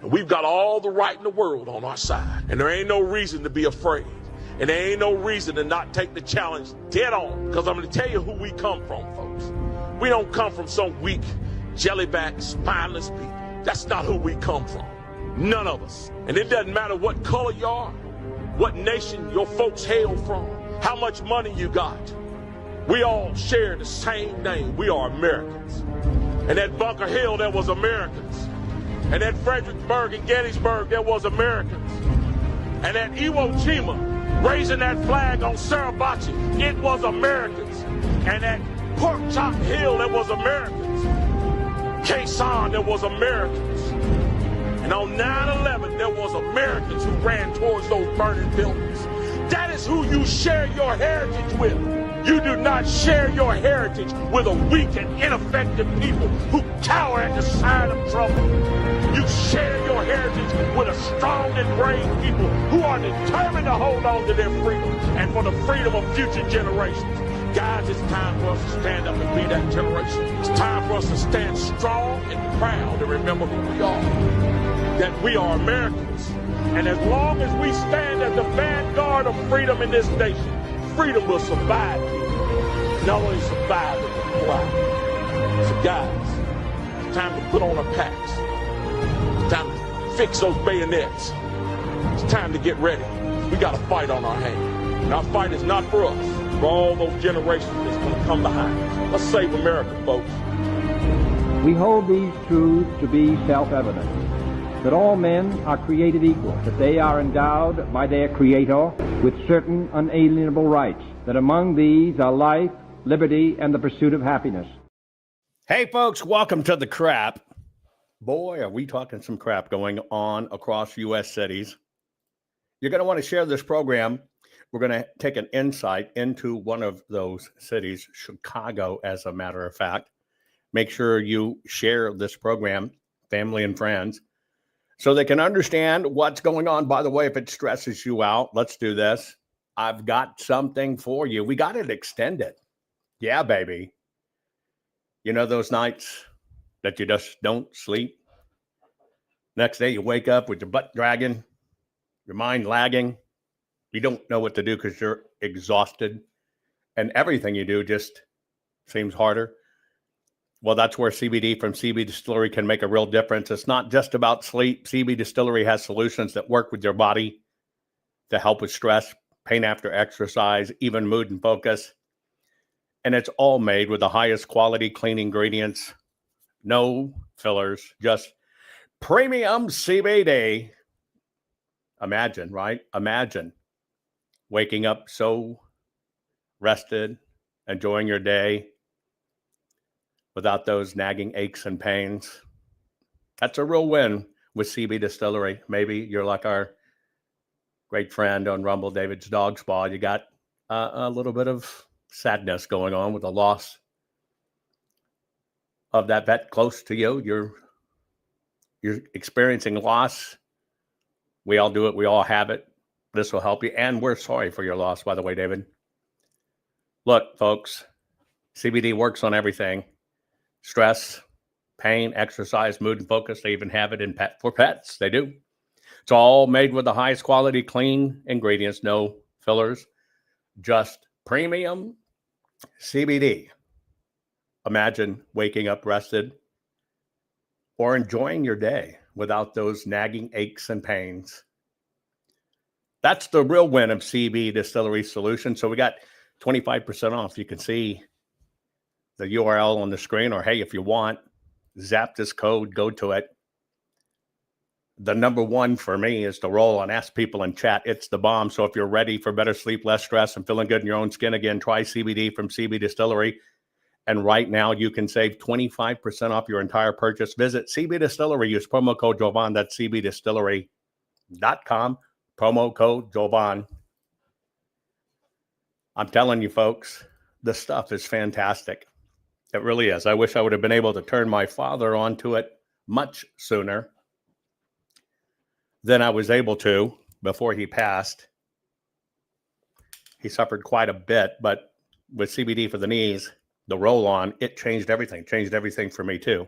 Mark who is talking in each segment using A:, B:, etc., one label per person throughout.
A: And we've got all the right in the world on our side. And there ain't no reason to be afraid. And there ain't no reason to not take the challenge dead on. Because I'm going to tell you who we come from, folks. We don't come from some weak, jellyback, spineless people. That's not who we come from. None of us. And it doesn't matter what color you are, what nation your folks hail from, how much money you got. We all share the same name. We are Americans. And at Bunker Hill, there was Americans. And at Fredericksburg and Gettysburg, there was Americans. And at Iwo Jima, raising that flag on Suribachi, it was Americans. And at Pork Chop Hill, there was Americans. Quezon, there was Americans. And on 9/11, there was Americans who ran towards those burning buildings. That is who you share your heritage with. You do not share your heritage with a weak and ineffective people who cower at the sight of trouble. You share your heritage with a strong and brave people who are determined to hold on to their freedom and for the freedom of future generations. Guys, it's time for us to stand up and be that generation. It's time for us to stand strong and proud and remember who we are. That we are Americans. And as long as we stand as the vanguard of freedom in this nation, freedom will survive people. Not only survive, it will thrive. So guys, it's time to put on our packs. It's time to fix those bayonets. It's time to get ready. We got a fight on our hands. And our fight is not for us, for all those generations that's going to come behind us. Let's save America, folks.
B: We hold these truths to be self-evident, that all men are created equal, that they are endowed by their Creator with certain unalienable rights, that among these are life, liberty, and the pursuit of happiness.
C: Hey, folks, welcome to The Crap. Boy, are we talking some crap going on across U.S. cities. You're going to want to share this program. We're going to take an insight into one of those cities, Chicago, as a matter of fact. Make sure you share this program, family and friends, so they can understand what's going on. By the way, if it stresses you out, let's do this. I've got something for you. We got it extended. Yeah, baby. You know those nights that you just don't sleep? Next day you wake up with your butt dragging, your mind lagging. You don't know what to do because you're exhausted. And everything you do just seems harder. Well, that's where CBD from CB Distillery can make a real difference. It's not just about sleep. CB Distillery has solutions that work with your body to help with stress, pain after exercise, even mood and focus. And it's all made with the highest quality clean ingredients. No fillers, just premium CBD. Imagine, right? Imagine waking up so rested, enjoying your day, without those nagging aches and pains. That's a real win with CB Distillery. Maybe you're like our great friend on Rumble, David's Dog Spa. You got a little bit of sadness going on with the loss of that vet close to you. You're experiencing loss. We all do it. We all have it. This will help you. And we're sorry for your loss, by the way, David. Look, folks, CBD works on everything. Stress, pain, exercise, mood, and focus. They even have it for pets. They do. It's all made with the highest quality, clean ingredients, no fillers, just premium CBD. Imagine waking up rested or enjoying your day without those nagging aches and pains. That's the real win of CB Distillery Solution. So we got 25% off. You can see the URL on the screen, or hey, if you want, zap this code, go to it. The number one for me is to roll and ask people in chat. It's the bomb. So if you're ready for better sleep, less stress, and feeling good in your own skin again, try CBD from CB Distillery. And right now you can save 25% off your entire purchase. Visit CB Distillery. Use promo code Jovan. That's cbdistillery.com. Promo code Jovan. I'm telling you, folks, the stuff is fantastic. It really is. I wish I would have been able to turn my father onto it much sooner than I was able to before he passed. He suffered quite a bit, but with CBD for the knees, the roll-on, it changed everything for me too.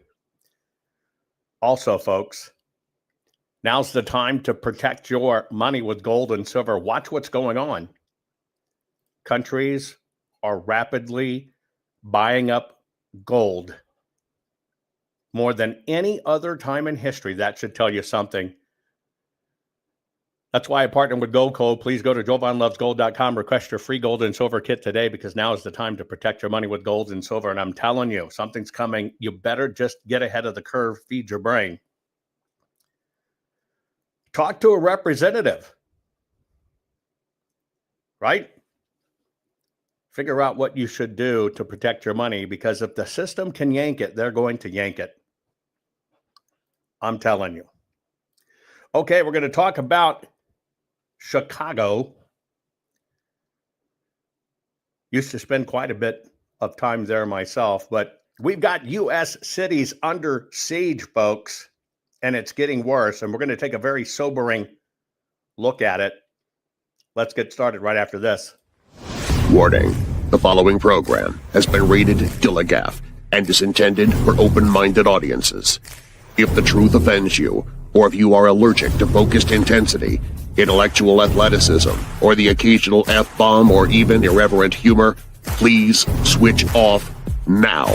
C: Also, folks, Now's the time to protect your money with gold and silver. Watch what's going on. Countries are rapidly buying up gold more than any other time in history. That should tell you something. That's why I partner with Goldco. Please go to JovanLovesGold.com. Request your free gold and silver kit today, because now is the time to protect your money with gold and silver. And I'm telling you, something's coming. You better just get ahead of the curve. Feed your brain. Talk to a representative, right? Figure out what you should do to protect your money, because if the system can yank it, they're going to yank it. I'm telling you. Okay, we're going to talk about Chicago. Used to spend quite a bit of time there myself, but we've got U.S. cities under siege, folks, and it's getting worse. And we're going to take a very sobering look at it. Let's get started right after this.
D: Warning. The following program has been rated Gilligaff and is intended for open-minded audiences. If the truth offends you, or if you are allergic to focused intensity, intellectual athleticism, or the occasional F-bomb or even irreverent humor, please switch off now.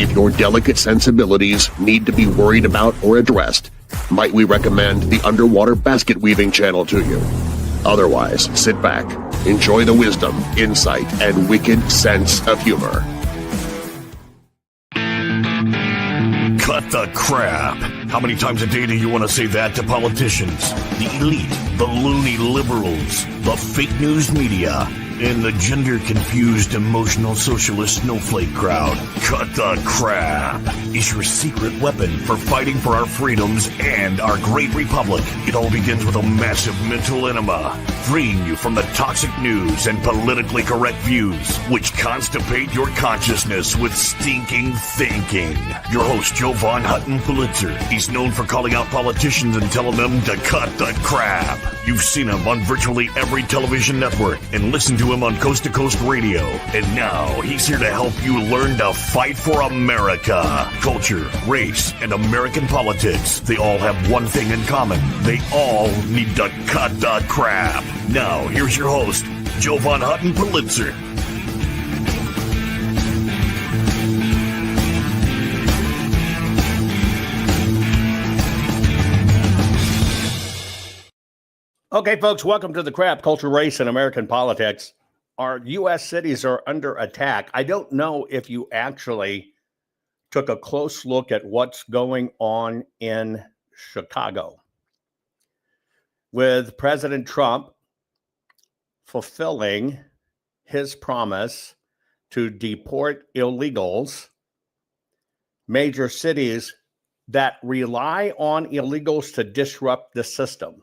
D: If your delicate sensibilities need to be worried about or addressed, might we recommend the Underwater Basket Weaving channel to you? Otherwise, sit back, enjoy the wisdom, insight, and wicked sense of humor.
E: Cut the crap. How many times a day do you want to say that to politicians? The elite, the loony liberals, the fake news media, and the gender-confused, emotional socialist snowflake crowd. Cut the crap is your secret weapon for fighting for our freedoms and our great republic. It all begins with a massive mental enema, freeing you from the toxic news and politically correct views, which constipate your consciousness with stinking thinking. Your host, Jovan Hutton Pulitzer, is known for calling out politicians and telling them to cut the crap. You've seen him on virtually every television network and listened to him on Coast to Coast Radio. And now he's here to help you learn to fight for America. Culture, race, and American politics. They all have one thing in common. They all need to cut the crap. Now, here's your host, Jovan Hutton Pulitzer.
C: Okay, folks, welcome to the crap, culture, race, and American politics. Our U.S. cities are under attack. I don't know if you actually took a close look at what's going on in Chicago, with President Trump fulfilling his promise to deport illegals. Major cities that rely on illegals to disrupt the system,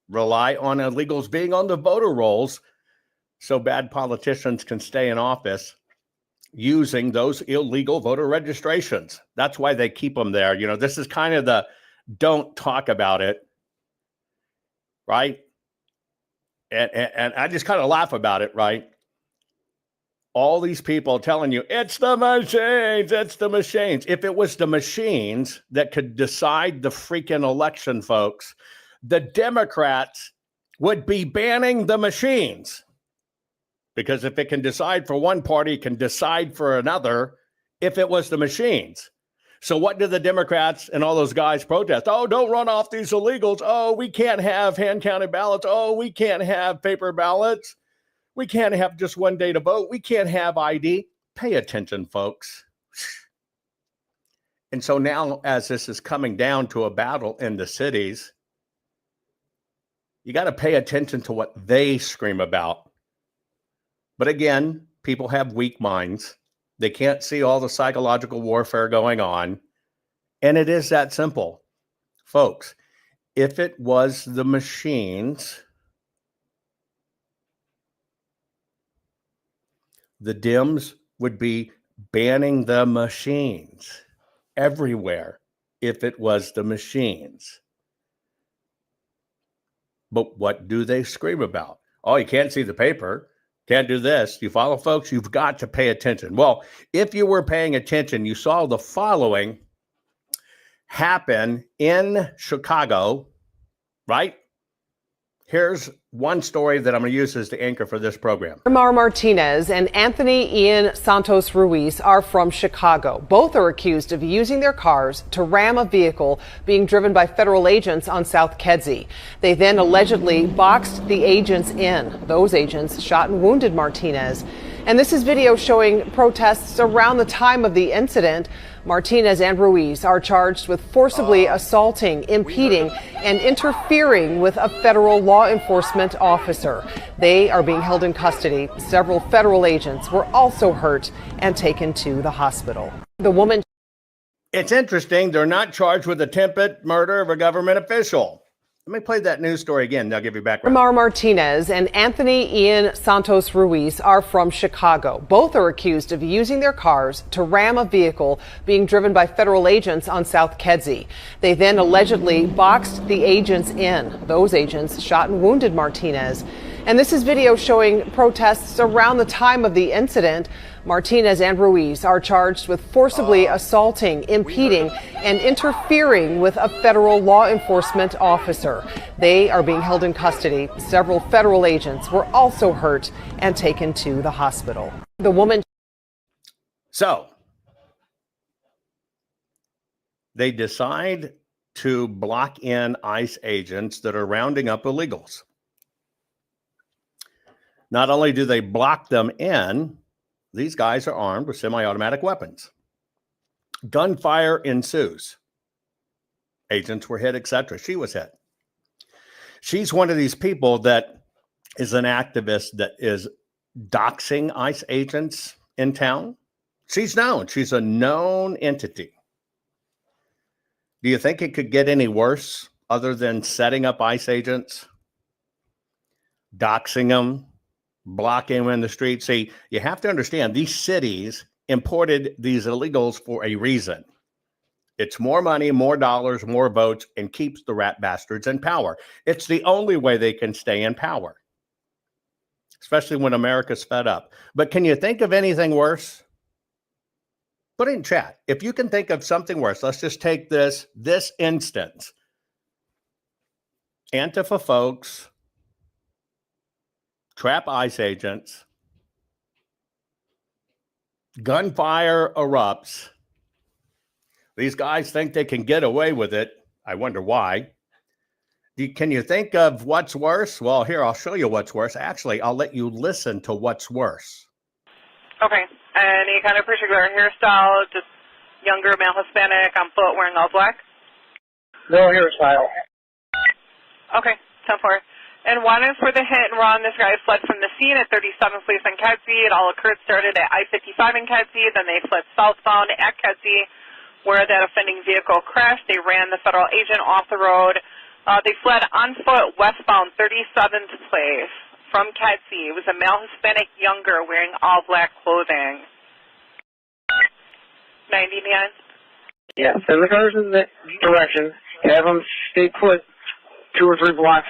C: rely on illegals being on the voter rolls so bad politicians can stay in office using those illegal voter registrations. That's why they keep them there. You know, this is kind of the don't talk about it, right? And I just kind of laugh about it, right? All these people telling you, it's the machines, it's the machines. If it was the machines that could decide the freaking election, folks, the Democrats would be banning the machines. Because if it can decide for one party, it can decide for another if it was the machines. So what did the Democrats and all those guys protest? Oh, don't run off these illegals. Oh, we can't have hand-counted ballots. Oh, we can't have paper ballots. We can't have just one day to vote. We can't have ID. Pay attention, folks. And so now, as this is coming down to a battle in the cities, you got to pay attention to what they scream about. But again, people have weak minds. They can't see all the psychological warfare going on. And it is that simple. Folks, if it was the machines, the Dems would be banning the machines everywhere if it was the machines. But what do they scream about? Oh, you can't see the paper. Can't do this. You follow, folks? You've got to pay attention. Well, if you were paying attention, you saw the following happen in Chicago right? Here's one story that I'm going to use as the anchor for this program.
F: Mar Martinez and Anthony Ian Santos Ruiz are from Chicago. Both are accused of using their cars to ram a vehicle being driven by federal agents on South Kedzie. They then allegedly boxed the agents in. Those agents shot and wounded Martinez. And this is video showing protests around the time of the incident. Martinez and Ruiz are charged with forcibly assaulting, impeding, and interfering with a federal law enforcement officer. They are being held in custody. Several federal agents were also hurt and taken to the hospital. The woman.
C: It's interesting. They're not charged with attempted murder of a government official. Let me play that news story again. They'll give you background.
F: Mar Martinez and Anthony Ian Santos Ruiz are from Chicago. Both are accused of using their cars to ram a vehicle being driven by federal agents on South Kedzie. They then allegedly boxed the agents in. Those agents shot and wounded Martinez. And this is video showing protests around the time of the incident. Martinez and Ruiz are charged with forcibly assaulting, impeding, and interfering with a federal law enforcement officer. They are being held in custody. Several federal agents were also hurt and taken to the hospital. The woman.
C: So they decide to block in ICE agents that are rounding up illegals. Not only do they block them in, these guys are armed with semi-automatic weapons. Gunfire ensues. Agents were hit, etc. She was hit. She's one of these people that is an activist that is doxing ICE agents in town. She's known. She's a known entity. Do you think it could get any worse other than setting up ICE agents, doxing them, blocking them in the street? See, you have to understand these cities imported these illegals for a reason. It's more money, more dollars, more votes, and keeps the rat bastards in power. It's the only way they can stay in power, especially when America's fed up. But can you think of anything worse? Put it in chat. If you can think of something worse, let's just take this instance. Antifa folks trap ICE agents, gunfire erupts. These guys think they can get away with it. I wonder why. Can you think of what's worse? Well, here, I'll show you what's worse. Actually, I'll let you listen to what's worse.
G: Okay. Any kind of particular hairstyle, just younger male Hispanic on foot wearing all black?
H: No hairstyle.
G: Okay, 10-4. And one is for the hit and run. This guy fled from the scene at 37th Place in Kedzie. It all started at I-55 in Kedzie. Then they fled southbound at Kedzie, where that offending vehicle crashed. They ran the federal agent off the road. They fled on foot westbound 37th Place from Kedzie. It was a male Hispanic younger wearing all black clothing. 99.
H: Yeah, send the cars in that direction. Have them stay put 2 or 3 blocks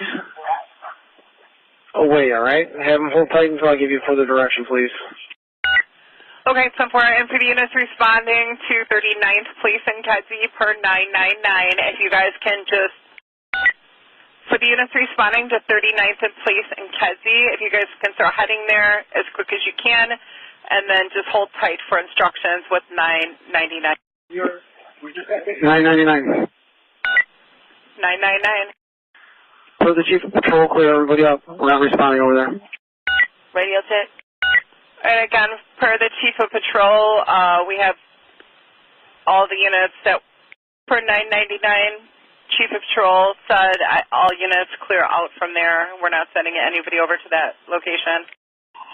H: away, all right? Have them hold tight until I give you further direction, please.
G: Okay, 10-4. And for the units responding to 39th Place in Kedzie per 999, if you guys can just, for the units responding to 39th Place in Kedzie, if you guys can start heading there as quick as you can, and then just hold tight for instructions with 999.
H: 999.
G: 999.
H: So the chief of patrol, clear everybody up. We're not responding over there.
G: Radio check. And again, per the chief of patrol, we have all the units that per 999. Chief of patrol said all units clear out from there. We're not sending anybody over to that location.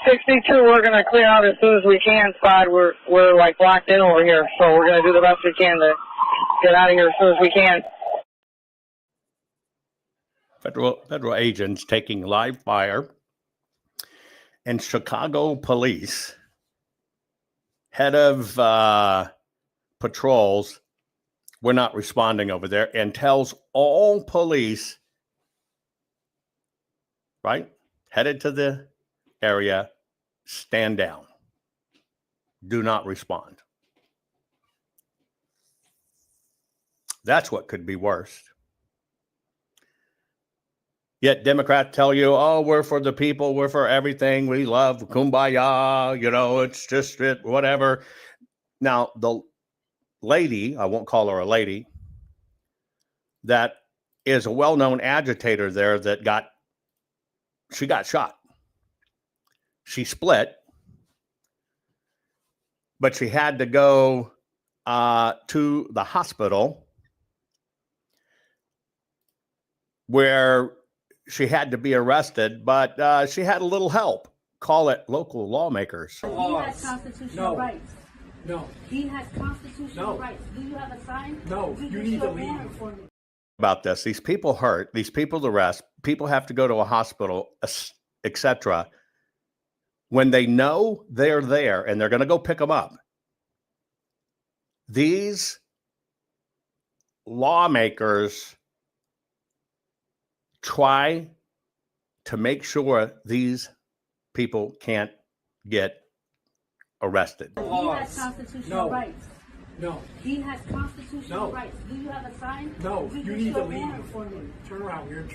H: 62, we're going to clear out as soon as we can, Spot. We're like locked in over here, so we're going to do the best we can to get out of here as soon as we can.
C: Federal agents taking live fire, and Chicago police, head of patrols, we're not responding over there, and tells all police, right, headed to the area, stand down. Do not respond. That's what could be worse. Yet Democrats tell you, oh, we're for the people, we're for everything, we love kumbaya, you know, it's just it, whatever. Now, the lady, I won't call her a lady, that is a well-known agitator there that she got shot. She split, but she had to go to the hospital where she had to be arrested, but she had a little help. Call it local lawmakers.
I: He has constitutional rights. No. He has constitutional rights. Do you have a sign?
J: No. You need to leave.
C: About this, these people hurt, these people arrest, people have to go to a hospital, etc. When they know they're there and they're going to go pick them up, these lawmakers try to make sure these people can't get arrested.
I: He has constitutional rights.
J: No.
I: He has constitutional rights. Do you have a sign?
J: No. You need to leave. Turn around. You're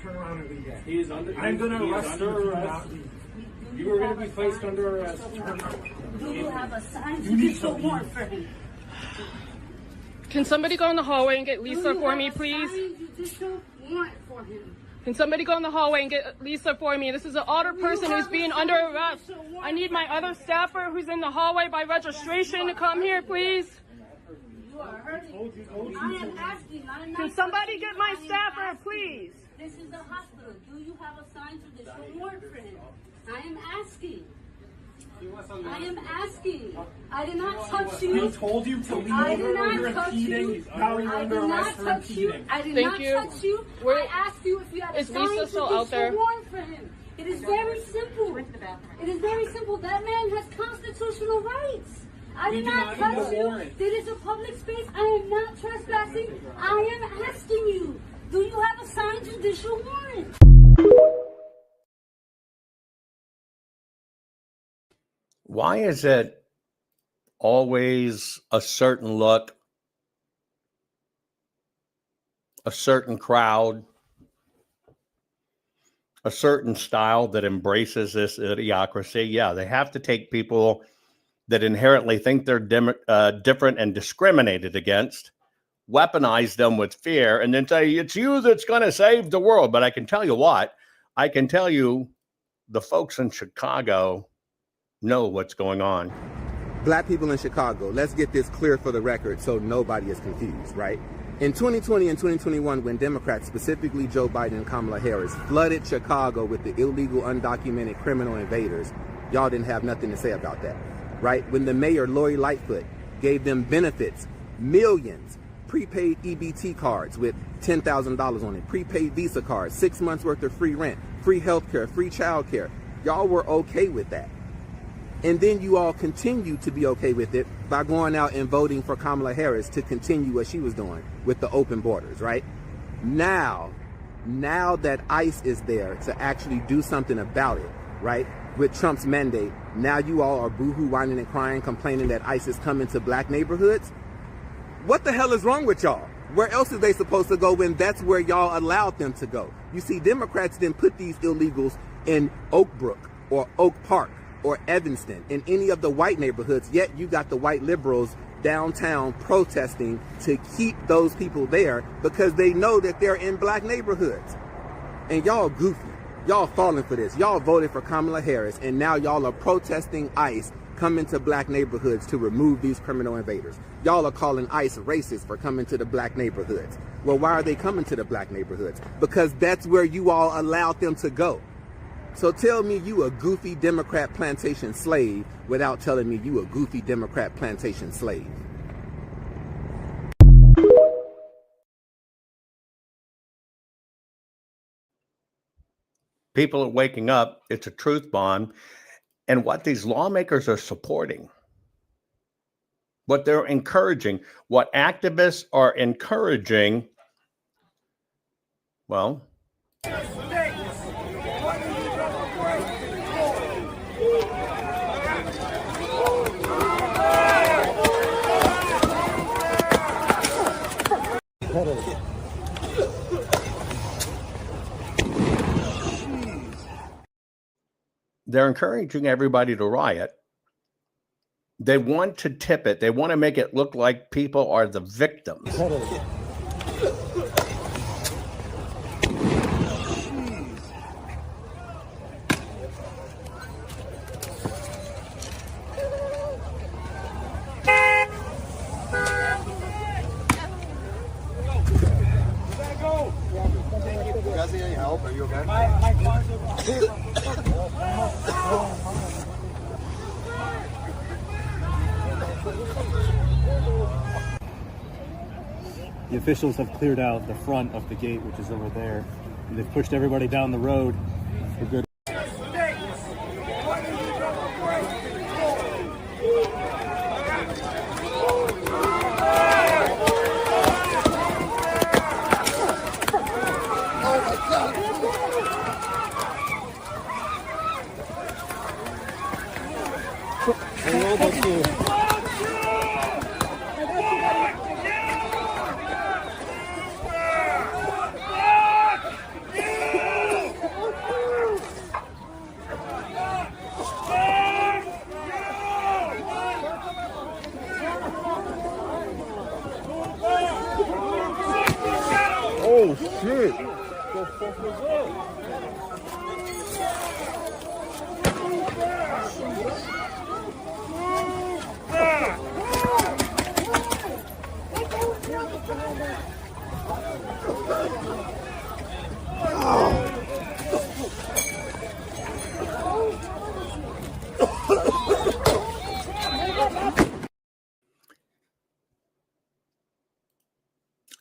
J: turn around and leave. He is under. I'm going to arrest you if you not leave. You are going to be placed under arrest.
I: Do you have a signed judicial warrant for him?
K: Can somebody go in the hallway and get Lisa for me, please?
I: Judicial warrant for him.
K: Can somebody go in the hallway and get Lisa for me? This is an older person who's being under arrest. I need my other staffer who's in the hallway by registration to come here, please.
I: You are hurting. I am asking. I'm not.
K: Can somebody get my staffer, please?
I: This is a hospital. Do you have a signed judicial warrant for him? I am asking. I am asking. I did not touch you.
J: He told you to leave.
I: I did not
J: You're
I: touch
J: impeding.
I: you.
J: Now you're
I: I
J: under
I: did not
J: arrest for
I: touch you.
J: impeding.
I: I did
K: Thank
I: not
K: you.
I: touch you.
K: Where-
I: I asked you if you had a
K: Is
I: signed
K: Lisa still out there?
I: judicial warrant for him. It is very simple. It is very simple. That man has constitutional rights. I did not touch you. It is a public space. I am not trespassing. I am asking you. Do you have a signed judicial warrant?
C: Why is it always a certain look, a certain crowd, a certain style that embraces this idiocracy? Yeah, they have to take people that inherently think they're different and discriminated against, weaponize them with fear, and then say, it's you that's going to save the world. But I can tell you what, I can tell you the folks in Chicago know what's going on.
L: Black people in Chicago, let's get this clear for the record so nobody is confused, right? In 2020 and 2021, when Democrats, specifically Joe Biden and Kamala Harris, flooded Chicago with the illegal, undocumented criminal invaders, y'all didn't have nothing to say about that, right? When the mayor, Lori Lightfoot, gave them benefits, millions, prepaid EBT cards with $10,000 on it, prepaid Visa cards, 6 months worth of free rent, free health care, free child care, y'all were okay with that. And then you all continue to be okay with it by going out and voting for Kamala Harris to continue what she was doing with the open borders, right? Now that ICE is there to actually do something about it, right? With Trump's mandate, now you all are boohoo, whining and crying, complaining that ICE is coming to black neighborhoods. What the hell is wrong with y'all? Where else are they supposed to go when that's where y'all allowed them to go? You see, Democrats didn't put these illegals in Oak Brook or Oak Park or Evanston, in any of the white neighborhoods, yet you got the white liberals downtown protesting to keep those people there because they know that they're in black neighborhoods. And y'all goofy. Y'all falling for this. Y'all voted for Kamala Harris, and now y'all are protesting ICE coming to black neighborhoods to remove these criminal invaders. Y'all are calling ICE racist for coming to the black neighborhoods. Well, why are they coming to the black neighborhoods? Because that's where you all allowed them to go. So tell me you a goofy Democrat plantation slave without telling me you a goofy Democrat plantation slave.
C: People are waking up. It's a truth bomb. And what these lawmakers are supporting, what they're encouraging, what activists are encouraging, well, they're encouraging everybody to riot. They want to tip it. They want to make it look like people are the victims.
M: Are you okay?
N: The officials have cleared out the front of the gate, which is over there, and they've pushed everybody down the road for good.
M: Oh shit! The fuck was up?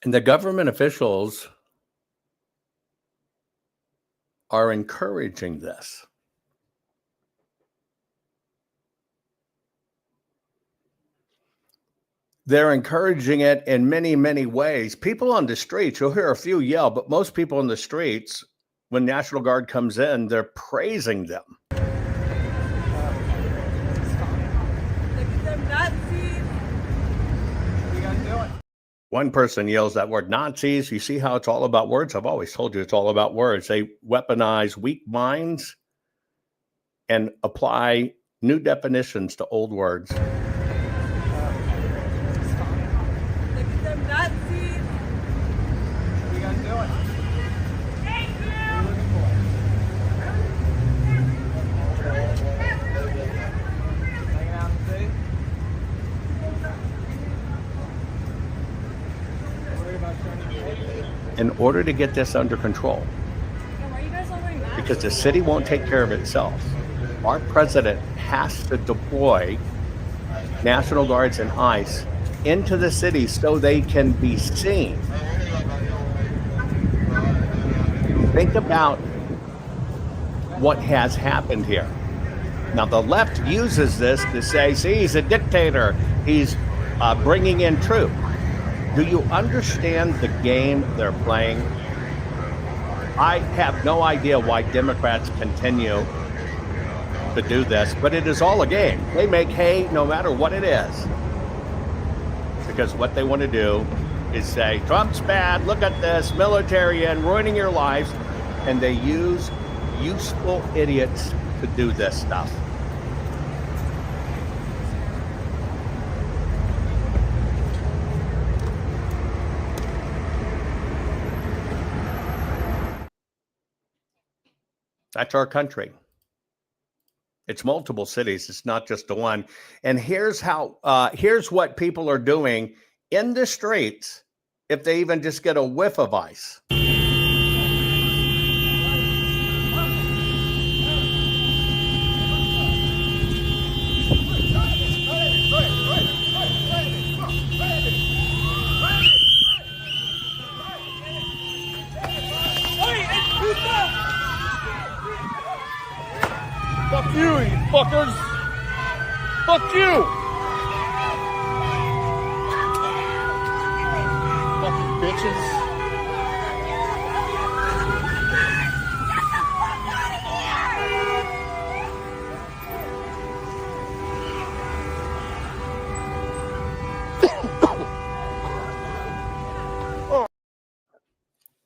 C: And the government officials are encouraging this. They're encouraging it in many, many ways. People on the streets, you'll hear a few yell, but most people in the streets, when National Guard comes in, they're praising them. One person yells that word, Nazis. You see how it's all about words? I've always told you it's all about words. They weaponize weak minds and apply new definitions to old words. In order to get this under control, because the city won't take care of itself, our president has to deploy National Guards and ICE into the city so they can be seen. Think about what has happened here. Now, the left uses this to say, see, he's a dictator. He's bringing in troops. Do you understand the game they're playing? I have no idea why Democrats continue to do this, but it is all a game. They make hay no matter what it is. Because what they want to do is say, Trump's bad, look at this, military and ruining your lives. And they use useful idiots to do this stuff. That's our country. It's multiple cities. It's not just the one. And here's how. Here's what people are doing in the streets if they even just get a whiff of ice.
M: Fuck you, you fuckers! Fuck you! Fucking bitches.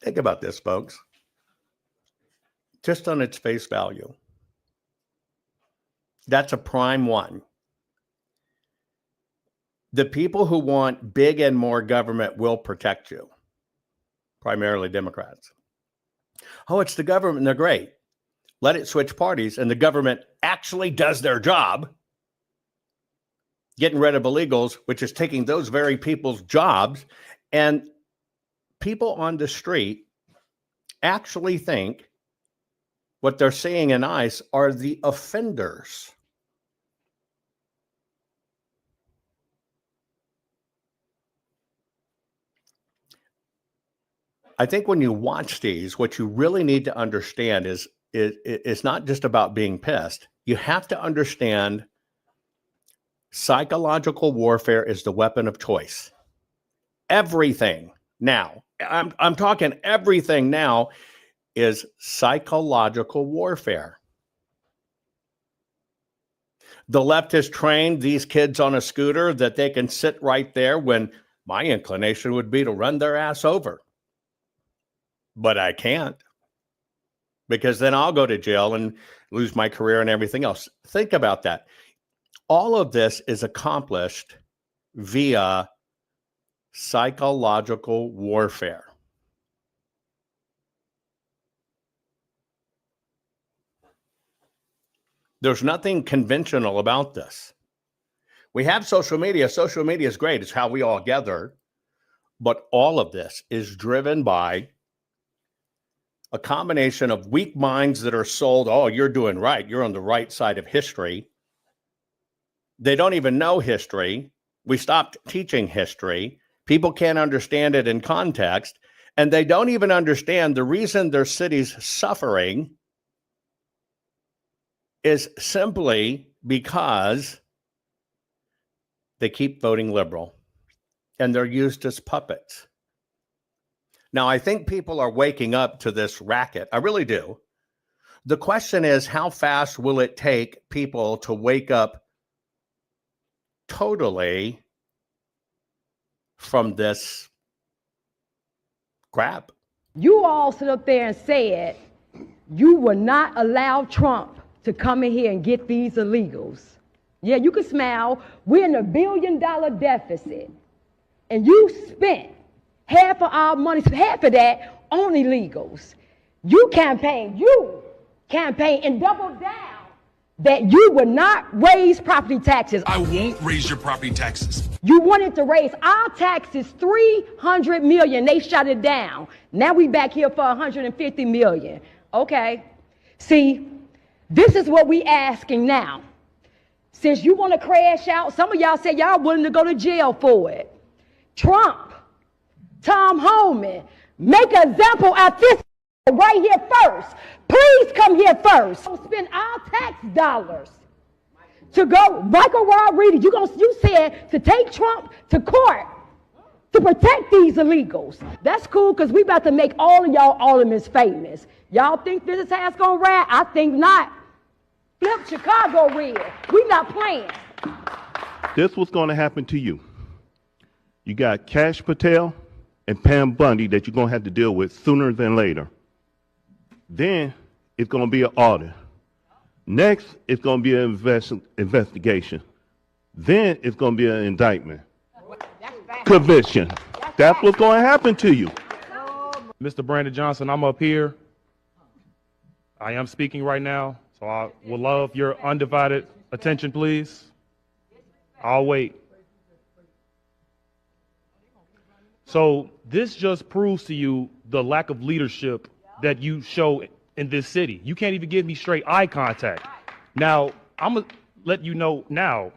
C: Think about this, folks. Just on its face value. That's a prime one. The people who want big and more government will protect you, primarily Democrats. Oh, it's the government. They're great. Let it switch parties, and the government actually does their job, getting rid of illegals, which is taking those very people's jobs. And people on the street actually think what they're seeing in ICE are the offenders. I think when you watch these, what you really need to understand is it's not just about being pissed. You have to understand psychological warfare is the weapon of choice. Everything now, I'm talking everything now is psychological warfare. The left has trained these kids on a scooter that they can sit right there when my inclination would be to run their ass over. But I can't, because then I'll go to jail and lose my career and everything else. Think about that. All of this is accomplished via psychological warfare. There's nothing conventional about this. We have social media. Social media is great. It's how we all gather. But all of this is driven by a combination of weak minds that are sold, oh, you're doing right. You're on the right side of history. They don't even know history. We stopped teaching history. People can't understand it in context. And they don't even understand the reason their city's suffering is simply because they keep voting liberal and they're used as puppets. Now, I think people are waking up to this racket. I really do. The question is, how fast will it take people to wake up totally from this crap?
O: You all sit up there and said you will not allow Trump to come in here and get these illegals. Yeah, you can smile. We're in $1 billion deficit. And you spent half of our money, half of that on illegals. You campaign and double down that you would not raise property taxes.
P: I won't raise your property taxes.
O: You wanted to raise our taxes $300 million. They shut it down. Now we back here for $150 million. Okay. See, this is what we asking now. Since you want to crash out, some of y'all say y'all willing to go to jail for it. Trump, Tom Homan, make an example of this right here first. Please come here first. Spend our tax dollars to go. Michael Rodriguez, you said to take Trump to court to protect these illegals. That's cool because we about to make all of y'all aldermen famous. Y'all think this is how it's gonna ride? I think not. Flip Chicago red. We not playing.
Q: This was going to happen to you. You got Kash Patel and Pam Bundy that you're going to have to deal with sooner than later. Then it's going to be an audit. Next, it's going to be an investigation. Then it's going to be an indictment. Conviction. That's what's going to happen to you.
R: Mr. Brandon Johnson, I'm up here. I am speaking right now, so I would love your undivided attention, please. I'll wait. So this just proves to you the lack of leadership that you show in this city. You can't even give me straight eye contact. Now, I'm going to let you know now,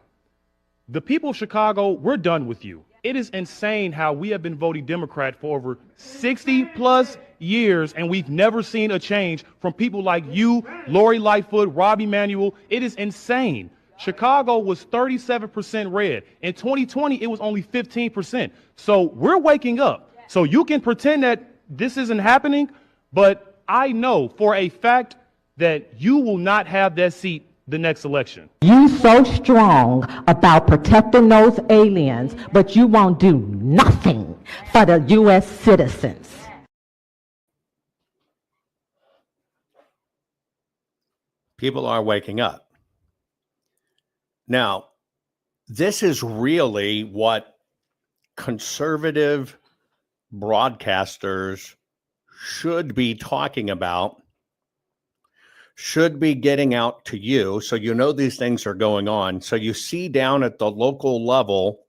R: the people of Chicago, we're done with you. It is insane how we have been voting Democrat for over 60 plus years, and we've never seen a change from people like you, Lori Lightfoot, Robbie Emanuel. It is insane. Chicago was 37% red. In 2020, it was only 15%. So we're waking up. So you can pretend that this isn't happening, but I know for a fact that you will not have that seat the next election.
S: You so strong about protecting those aliens, but you won't do nothing for the U.S. citizens.
C: People are waking up. Now, this is really what conservative broadcasters should be talking about, should be getting out to you, so you know these things are going on, so you see down at the local level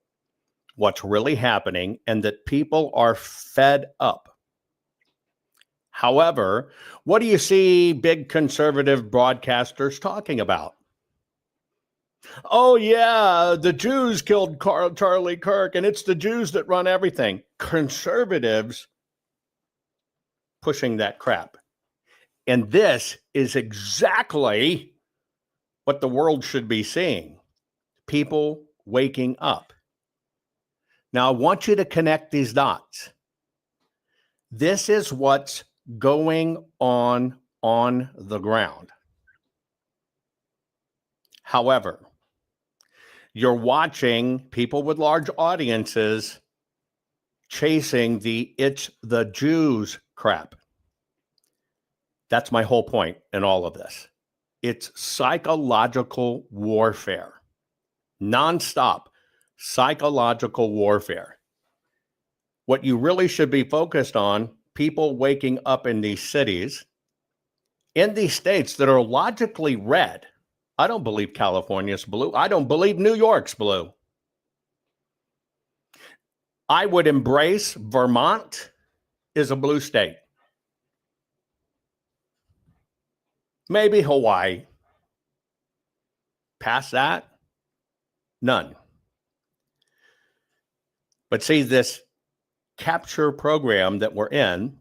C: what's really happening and that people are fed up. However, what do you see big conservative broadcasters talking about? Oh, yeah, the Jews killed Charlie Kirk, and it's the Jews that run everything. Conservatives pushing that crap. And this is exactly what the world should be seeing. People waking up. Now, I want you to connect these dots. This is what's going on the ground. However, you're watching people with large audiences chasing the "it's the Jews" crap. That's my whole point in all of this. It's psychological warfare. Nonstop psychological warfare. What you really should be focused on, people waking up in these cities, in these states that are logically red. I don't believe California's blue. I don't believe New York's blue. I would embrace Vermont is a blue state. Maybe Hawaii. Past that, none. But see, this capture program that we're in,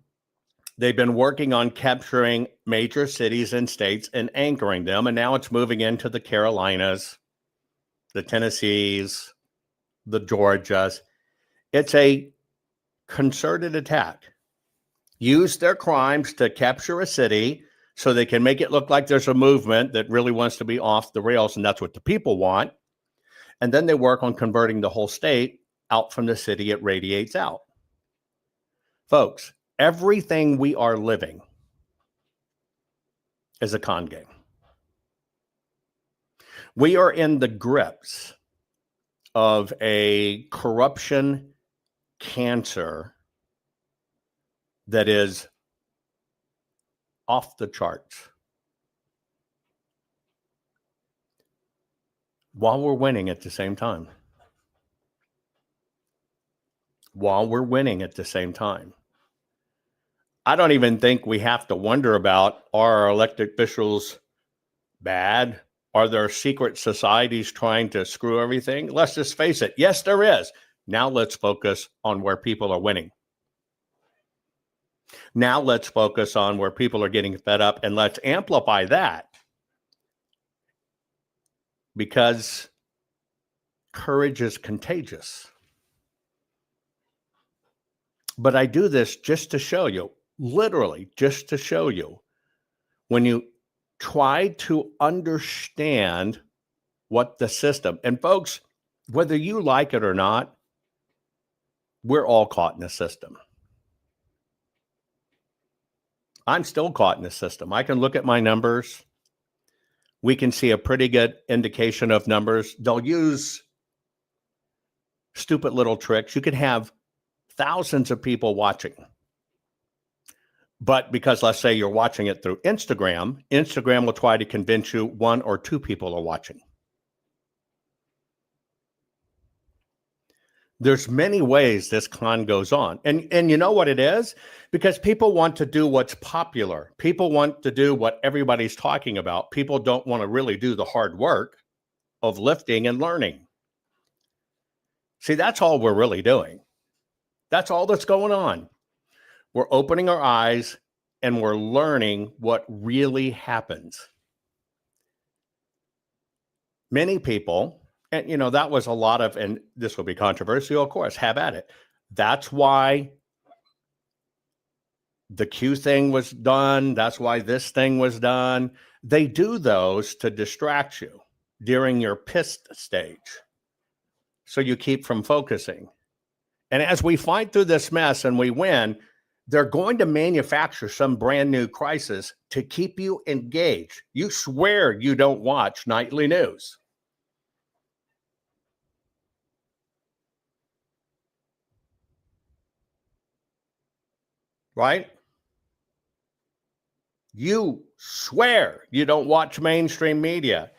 C: they've been working on capturing major cities and states and anchoring them, and now it's moving into the Carolinas, the Tennessees, the Georgias. It's a concerted attack. Use their crimes to capture a city so they can make it look like there's a movement that really wants to be off the rails, and that's what the people want. And then they work on converting the whole state out from the city it radiates out. Folks, everything we are living is a con game. We are in the grips of a corruption cancer that is off the charts. While we're winning at the same time. While we're winning at the same time. I don't even think we have to wonder about, are our elected officials bad? Are there secret societies trying to screw everything? Let's just face it. Yes, there is. Now let's focus on where people are winning. Now let's focus on where people are getting fed up, and let's amplify that. Because courage is contagious. But I do this just to show you, literally just to show you, when you try to understand what the system, and folks, whether you like it or not, we're all caught in the system. I'm still caught in the system. I can look at my numbers. We can see a pretty good indication of numbers. They'll use stupid little tricks. You could have thousands of people watching. But because let's say you're watching it through Instagram, Instagram will try to convince you 1 or 2 people are watching. There's many ways this con goes on. And you know what it is? Because people want to do what's popular. People want to do what everybody's talking about. People don't want to really do the hard work of lifting and learning. See, that's all we're really doing. That's all that's going on. We're opening our eyes and we're learning what really happens. Many people, and you know, that was a lot of, and this will be controversial, of course, have at it. That's why the Q thing was done. That's why this thing was done. They do those to distract you during your pissed stage, so you keep from focusing. And as we fight through this mess and we win, they're going to manufacture some brand new crisis to keep you engaged. You swear you don't watch nightly news. right? You swear you don't watch mainstream media.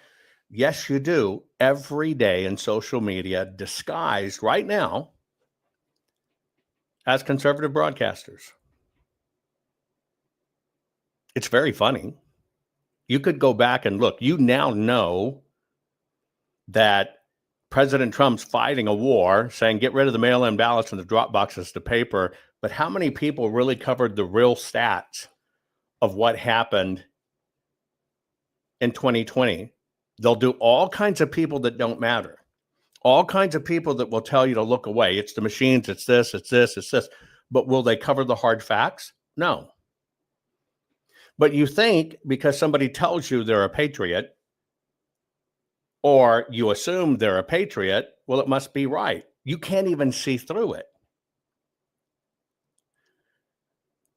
C: Yes, you do every day in social media, disguised right now as conservative broadcasters. It's very funny. You could go back and look. You now know that President Trump's fighting a war, saying get rid of the mail-in ballots and the drop boxes to paper. But how many people really covered the real stats of what happened in 2020? They'll do all kinds of people that don't matter. All kinds of people that will tell you to look away. It's the machines, it's this, it's this, it's this. But will they cover the hard facts? No. But you think because somebody tells you they're a patriot, or you assume they're a patriot, well, it must be right. You can't even see through it.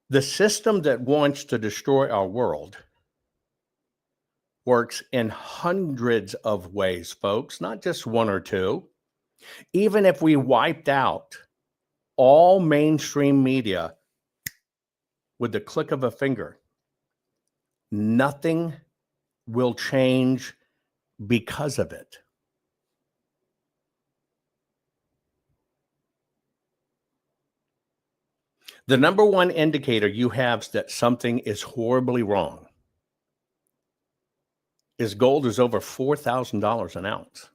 C: The system that wants to destroy our world works in hundreds of ways, folks, not just one or two. Even if we wiped out all mainstream media with the click of a finger, nothing will change because of it. The number one indicator you have that something is horribly wrong is gold is over $4,000 an ounce.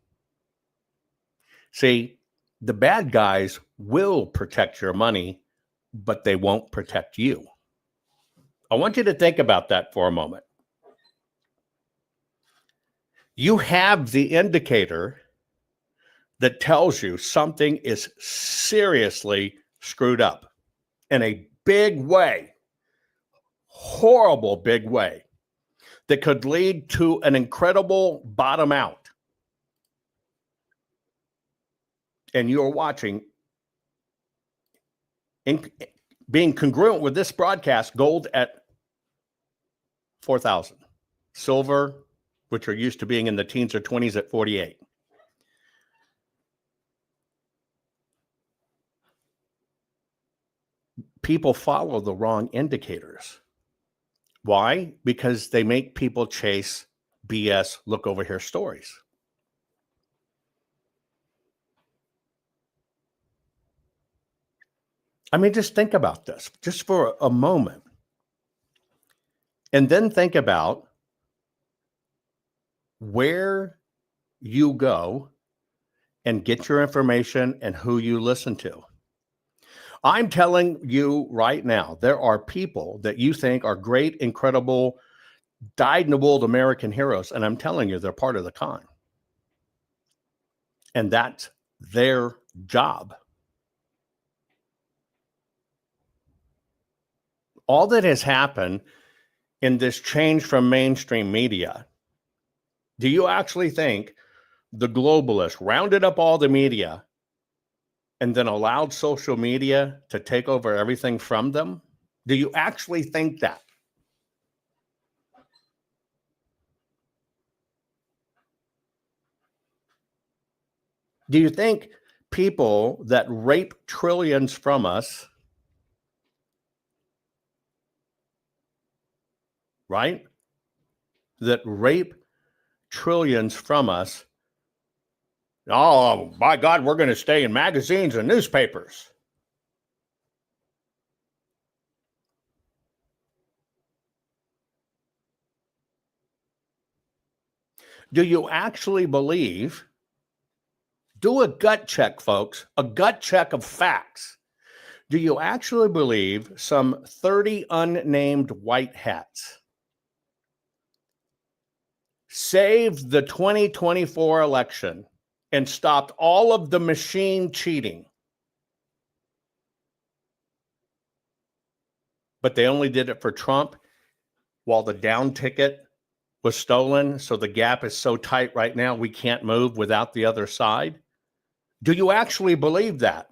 C: See, the bad guys will protect your money, but they won't protect you. I want you to think about that for a moment. You have the indicator that tells you something is seriously screwed up in a big way, horrible big way, that could lead to an incredible bottom out. And you're watching, being congruent with this broadcast, gold at 4,000, silver, which are used to being in the teens or 20s, at 48. People follow the wrong indicators. Why? Because they make people chase BS, look over here stories. I mean, just think about this just for a moment. And then think about where you go and get your information and who you listen to. I'm telling you right now, there are people that you think are great, incredible, dyed-in-the-wool American heroes, and I'm telling you, they're part of the con. And that's their job. All that has happened in this change from mainstream media, do you actually think the globalists rounded up all the media and then allowed social media to take over everything from them? Do you actually think that? Do you think people that rape trillions from us, right? That rape trillions from us, oh, by God, we're going to stay in magazines and newspapers. Do you actually believe? Do a gut check, folks, a gut check of facts. Do you actually believe some 30 unnamed white hats saved the 2024 election and stopped all of the machine cheating? But they only did it for Trump while the down ticket was stolen. So the gap is so tight right now, we can't move without the other side. Do you actually believe that?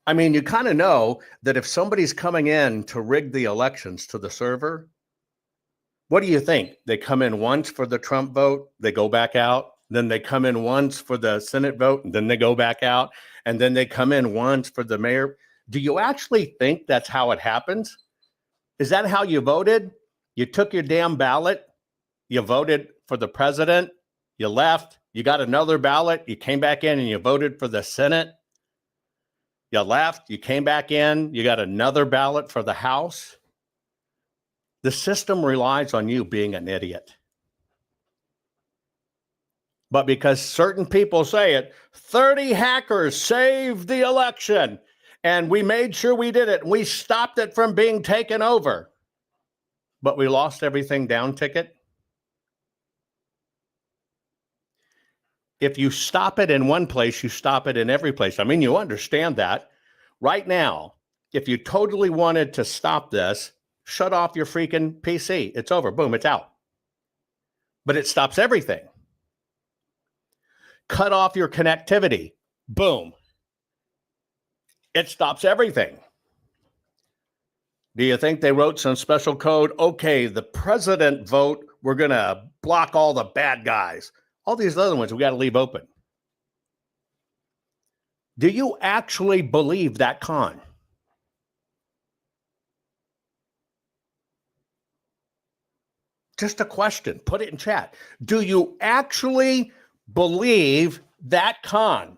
C: I mean, you kind of know that if somebody's coming in to rig the elections to the server, what do you think? They come in once for the Trump vote, they go back out. Then they come in once for the Senate vote, and then they go back out. And then they come in once for the mayor. Do you actually think that's how it happens? Is that how you voted? You took your damn ballot, you voted for the president, you left, you got another ballot, you came back in and you voted for the Senate. You left, you came back in, you got another ballot for the House. The system relies on you being an idiot. But because certain people say it, 30 hackers saved the election, and we made sure we did it, and we stopped it from being taken over. But we lost everything down ticket. If you stop it in one place, you stop it in every place. I mean, you understand that. Right now, if you totally wanted to stop this, shut off your freaking PC. It's over. Boom, it's out. But it stops everything. Cut off your connectivity. Boom. It stops everything. Do you think they wrote some special code? Okay, the president vote, we're going to block all the bad guys. All these other ones we got to leave open. Do you actually believe that con? Just a question. Put it in chat. Do you actually believe that con?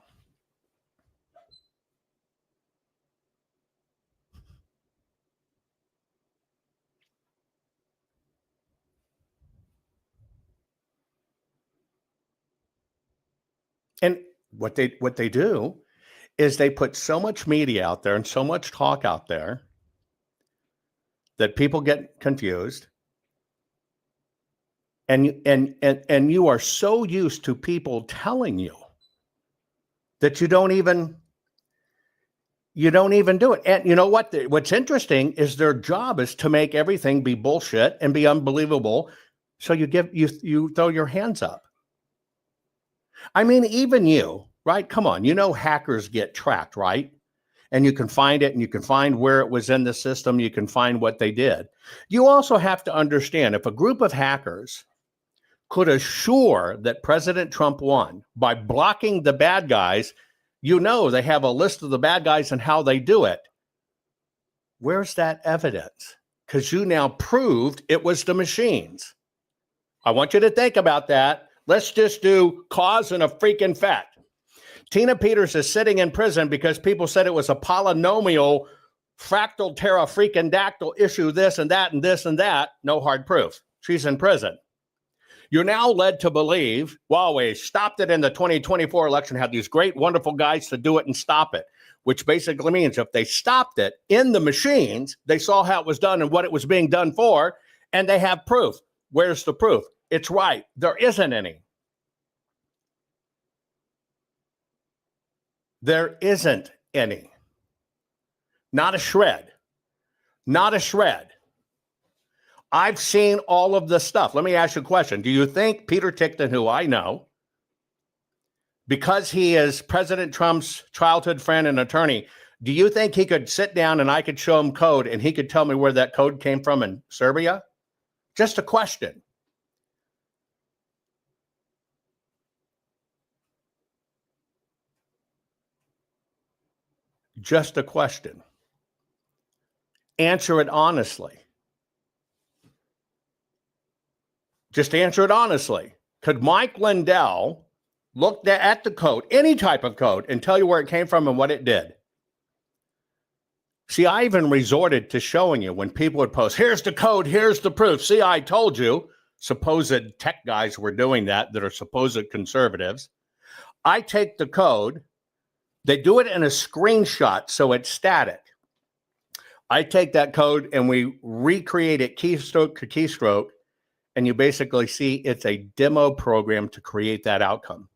C: And what they do is they put so much media out there and so much talk out there that people get confused. And you are so used to people telling you that you don't even do it. And you know what? What's interesting is their job is to make everything be bullshit and be unbelievable. So you throw your hands up. I mean, even you, right? Come on, you know hackers get tracked, right? And you can find it, and you can find where it was in the system. You can find what they did. You also have to understand, if a group of hackers could assure that President Trump won by blocking the bad guys, you know they have a list of the bad guys and how they do it. Where's that evidence? Because you now proved it was the machines. I want you to think about that. Let's just do cause and a freaking fact. Tina Peters is sitting in prison because people said it was a polynomial fractal terra freaking dactyl issue, this and that and this and that. No hard proof. She's in prison. You're now led to believe Huawei stopped it in the 2024 election, had these great, wonderful guys to do it and stop it, which basically means if they stopped it in the machines, they saw how it was done and what it was being done for, and they have proof. Where's the proof? It's right. There isn't any. There isn't any. Not a shred. Not a shred. I've seen all of this stuff. Let me ask you a question. Do you think Peter Tickton, who I know, because he is President Trump's childhood friend and attorney, do you think he could sit down and I could show him code and he could tell me where that code came from in Serbia? Just a question. Just a question. Answer it honestly. Just answer it honestly. Could Mike Lindell look at the code, any type of code, and tell you where it came from and what it did? See, I even resorted to showing you when people would post, here's the code, here's the proof. See, I told you. Supposed tech guys were doing that are supposed conservatives. I take the code. They do it in a screenshot, so it's static. I take that code and we recreate it keystroke to keystroke, and you basically see it's a demo program to create that outcome.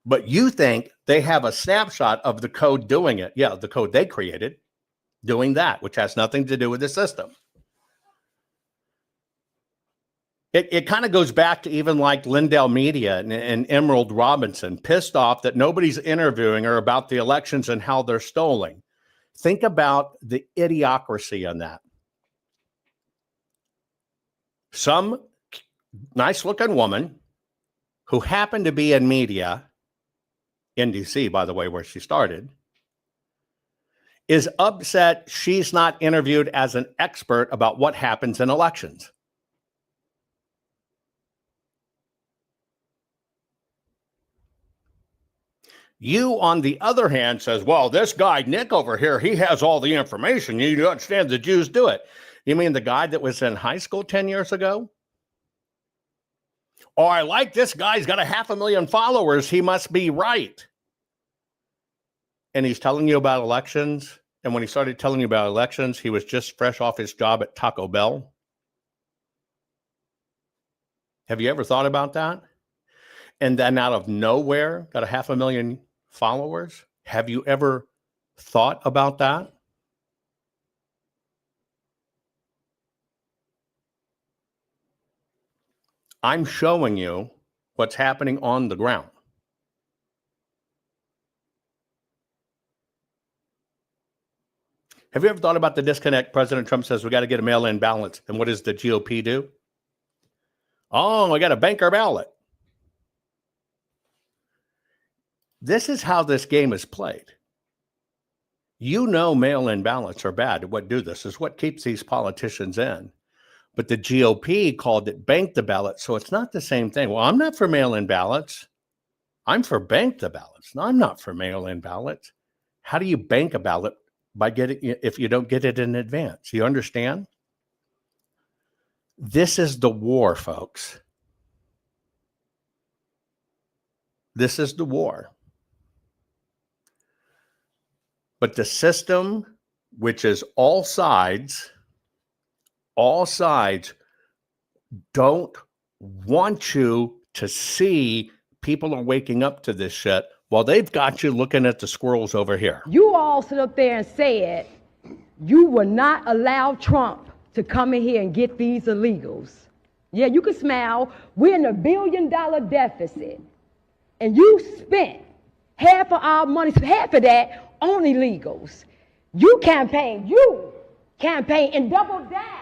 C: But you think they have a snapshot of the code doing it. Yeah, the code they created doing that, which has nothing to do with the system. It kind of goes back to even like Lindell Media and Emerald Robinson, pissed off that nobody's interviewing her about the elections and how they're stolen. Think about the idiocracy on that. Some nice-looking woman who happened to be in media, in D.C., by the way, where she started, is upset she's not interviewed as an expert about what happens in elections. You, on the other hand, says, well, this guy, Nick over here, he has all the information. You understand the Jews do it. You mean the guy that was in high school 10 years ago? Oh, I like this guy. He's got 500,000 followers. He must be right. And he's telling you about elections. And when he started telling you about elections, he was just fresh off his job at Taco Bell. Have you ever thought about that? And then out of nowhere, got 500,000 followers. Have you ever thought about that? I'm showing you what's happening on the ground. Have you ever thought about the disconnect? President Trump says we got to get a mail-in ballot. And what does the GOP do? Oh, we got to bank our ballot. This is how this game is played. You know mail-in ballots are bad. What do this is what keeps these politicians in. But the GOP called it bank the ballot, so it's not the same thing. Well, I'm not for mail-in ballots. I'm for bank the ballots. No, I'm not for mail-in ballots. How do you bank a ballot by getting if you don't get it in advance? You understand? This is the war, folks. This is the war. But the system, which is all sides don't want you to see people are waking up to this shit while they've got you looking at the squirrels over here.
O: You all sit up there and said you will not allow Trump to come in here and get these illegals. Yeah, you can smile. We're in $1 billion deficit. And you spent half of our money, half of that on illegals. You campaigned and doubled down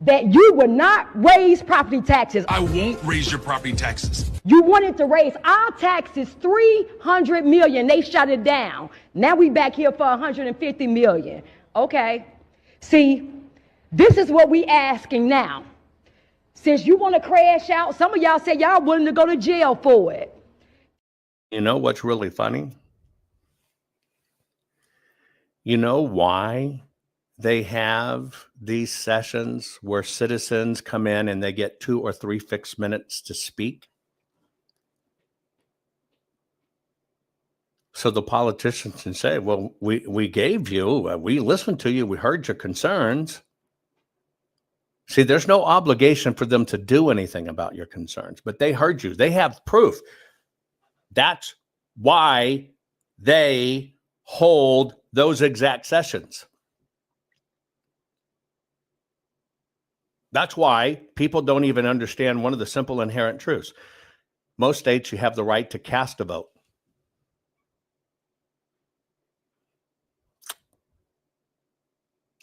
O: that you would not raise property taxes.
P: I won't raise your property taxes.
O: You wanted to raise our taxes $300 million. They shut it down. Now we back here for $150 million. Okay. See, this is what we asking now. Since you want to crash out, some of y'all say y'all willing to go to jail for it.
C: You know what's really funny? You know why they have these sessions where citizens come in and they get 2 or 3 fixed minutes to speak? So the politicians can say, well, we gave you, we listened to you, we heard your concerns. See, there's no obligation for them to do anything about your concerns, but they heard you. They have proof. That's why they hold those exact sessions. That's why people don't even understand one of the simple inherent truths. Most states, you have the right to cast a vote.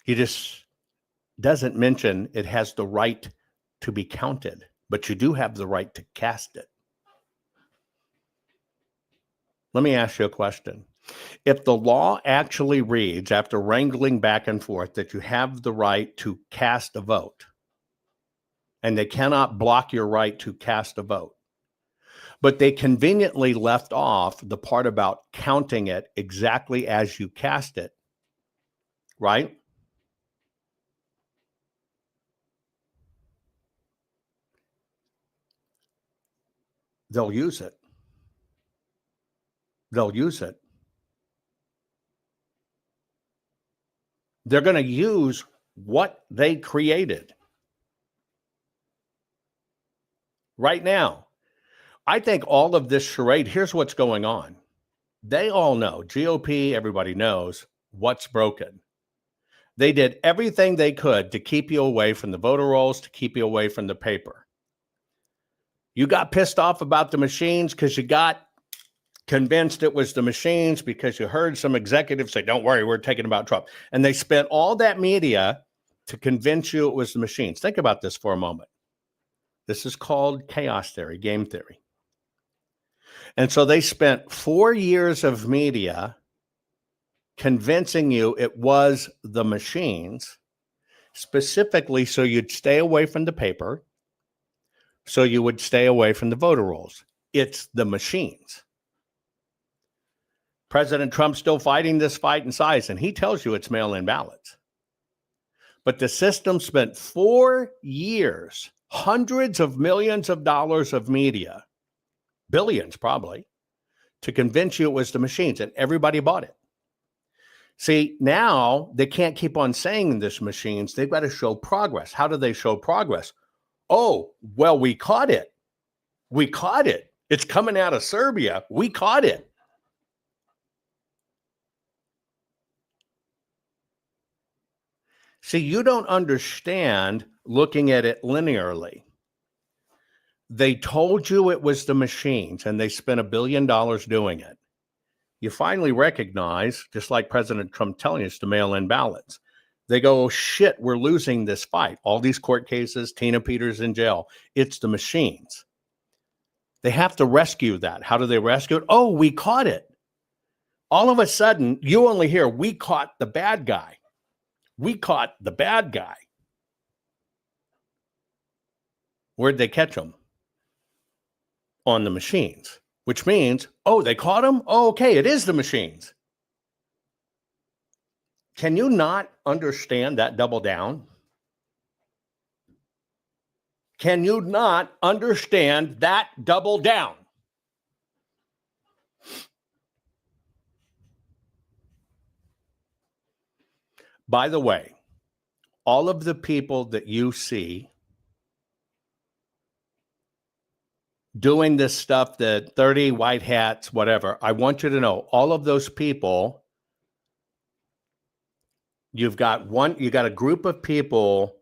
C: He just doesn't mention it has the right to be counted, but you do have the right to cast it. Let me ask you a question. If the law actually reads, after wrangling back and forth, that you have the right to cast a vote, and they cannot block your right to cast a vote, but they conveniently left off the part about counting it exactly as you cast it, right? They'll use it. They'll use it. They're going to use what they created. Right now, I think all of this charade, here's what's going on. They all know, GOP, everybody knows what's broken. They did everything they could to keep you away from the voter rolls, to keep you away from the paper. You got pissed off about the machines because you got convinced it was the machines because you heard some executives say, don't worry, we're taking about Trump. And they spent all that media to convince you it was the machines. Think about this for a moment. This is called chaos theory, game theory. And so they spent 4 years of media convincing you it was the machines, specifically so you'd stay away from the paper, so you would stay away from the voter rolls. It's the machines. President Trump's still fighting this fight in size, and he tells you it's mail-in ballots. But the system spent 4 years, hundreds of millions of dollars of media, billions probably, to convince you it was the machines, and everybody bought it. See, now they can't keep on saying this machines. They've got to show progress. How do they show progress? Oh, well, we caught it. We caught it. It's coming out of Serbia. We caught it. See, you don't understand looking at it linearly. They told you it was the machines, and they spent $1 billion doing it. You finally recognize, just like President Trump telling us to mail in ballots, they go, oh, shit, we're losing this fight. All these court cases, Tina Peters in jail. It's the machines. They have to rescue that. How do they rescue it? Oh, we caught it. All of a sudden, you only hear, we caught the bad guy. We caught the bad guy. Where'd they catch him? On the machines, which means, oh, they caught him? Oh, okay, it is the machines. Can you not understand that double down? Can you not understand that double down? By the way, all of the people that you see doing this stuff, the 30 white hats, whatever, I want you to know, all of those people, you got a group of people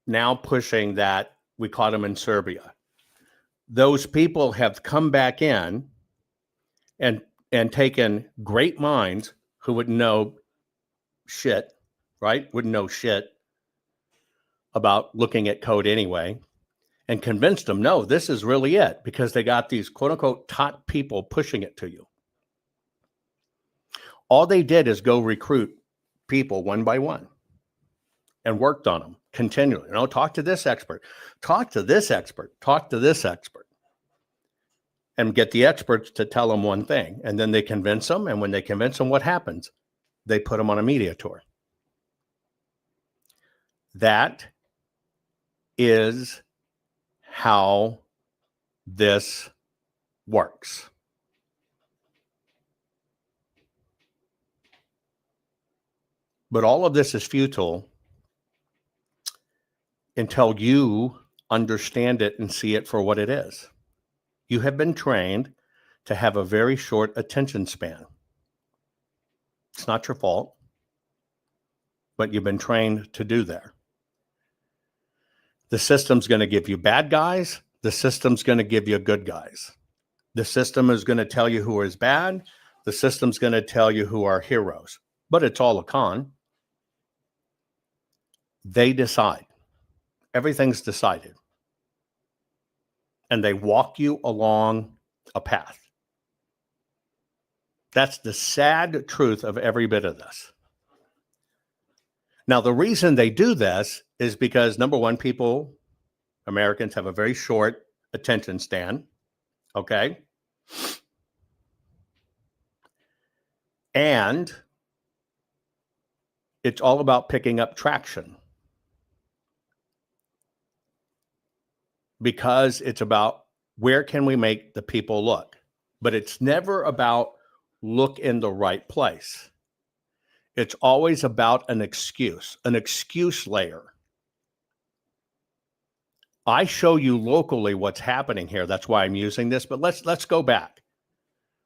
C: now pushing that we caught them in Serbia. Those people have come back in and taken great minds who would know shit, right? Wouldn't know shit about looking at code anyway, and convinced them, no, this is really it, because they got these quote unquote top people pushing it to you. All they did is go recruit people one by one and worked on them continually. You know, talk to this expert, talk to this expert, talk to this expert, and get the experts to tell them one thing. And then they convince them. And when they convince them, what happens? They put them on a media tour. That is how this works. But all of this is futile until you understand it and see it for what it is. You have been trained to have a very short attention span. It's not your fault, but you've been trained to do that. The system's going to give you bad guys. The system's going to give you good guys. The system is going to tell you who is bad. The system's going to tell you who are heroes. But it's all a con. They decide. Everything's decided. And they walk you along a path. That's the sad truth of every bit of this. Now, the reason they do this is because, number one, Americans have a very short attention span, okay? And it's all about picking up traction. Because it's about where can we make the people look? But it's never about look in the right place. It's always about an excuse layer. I show you locally what's happening here. That's why I'm using this. But let's go back.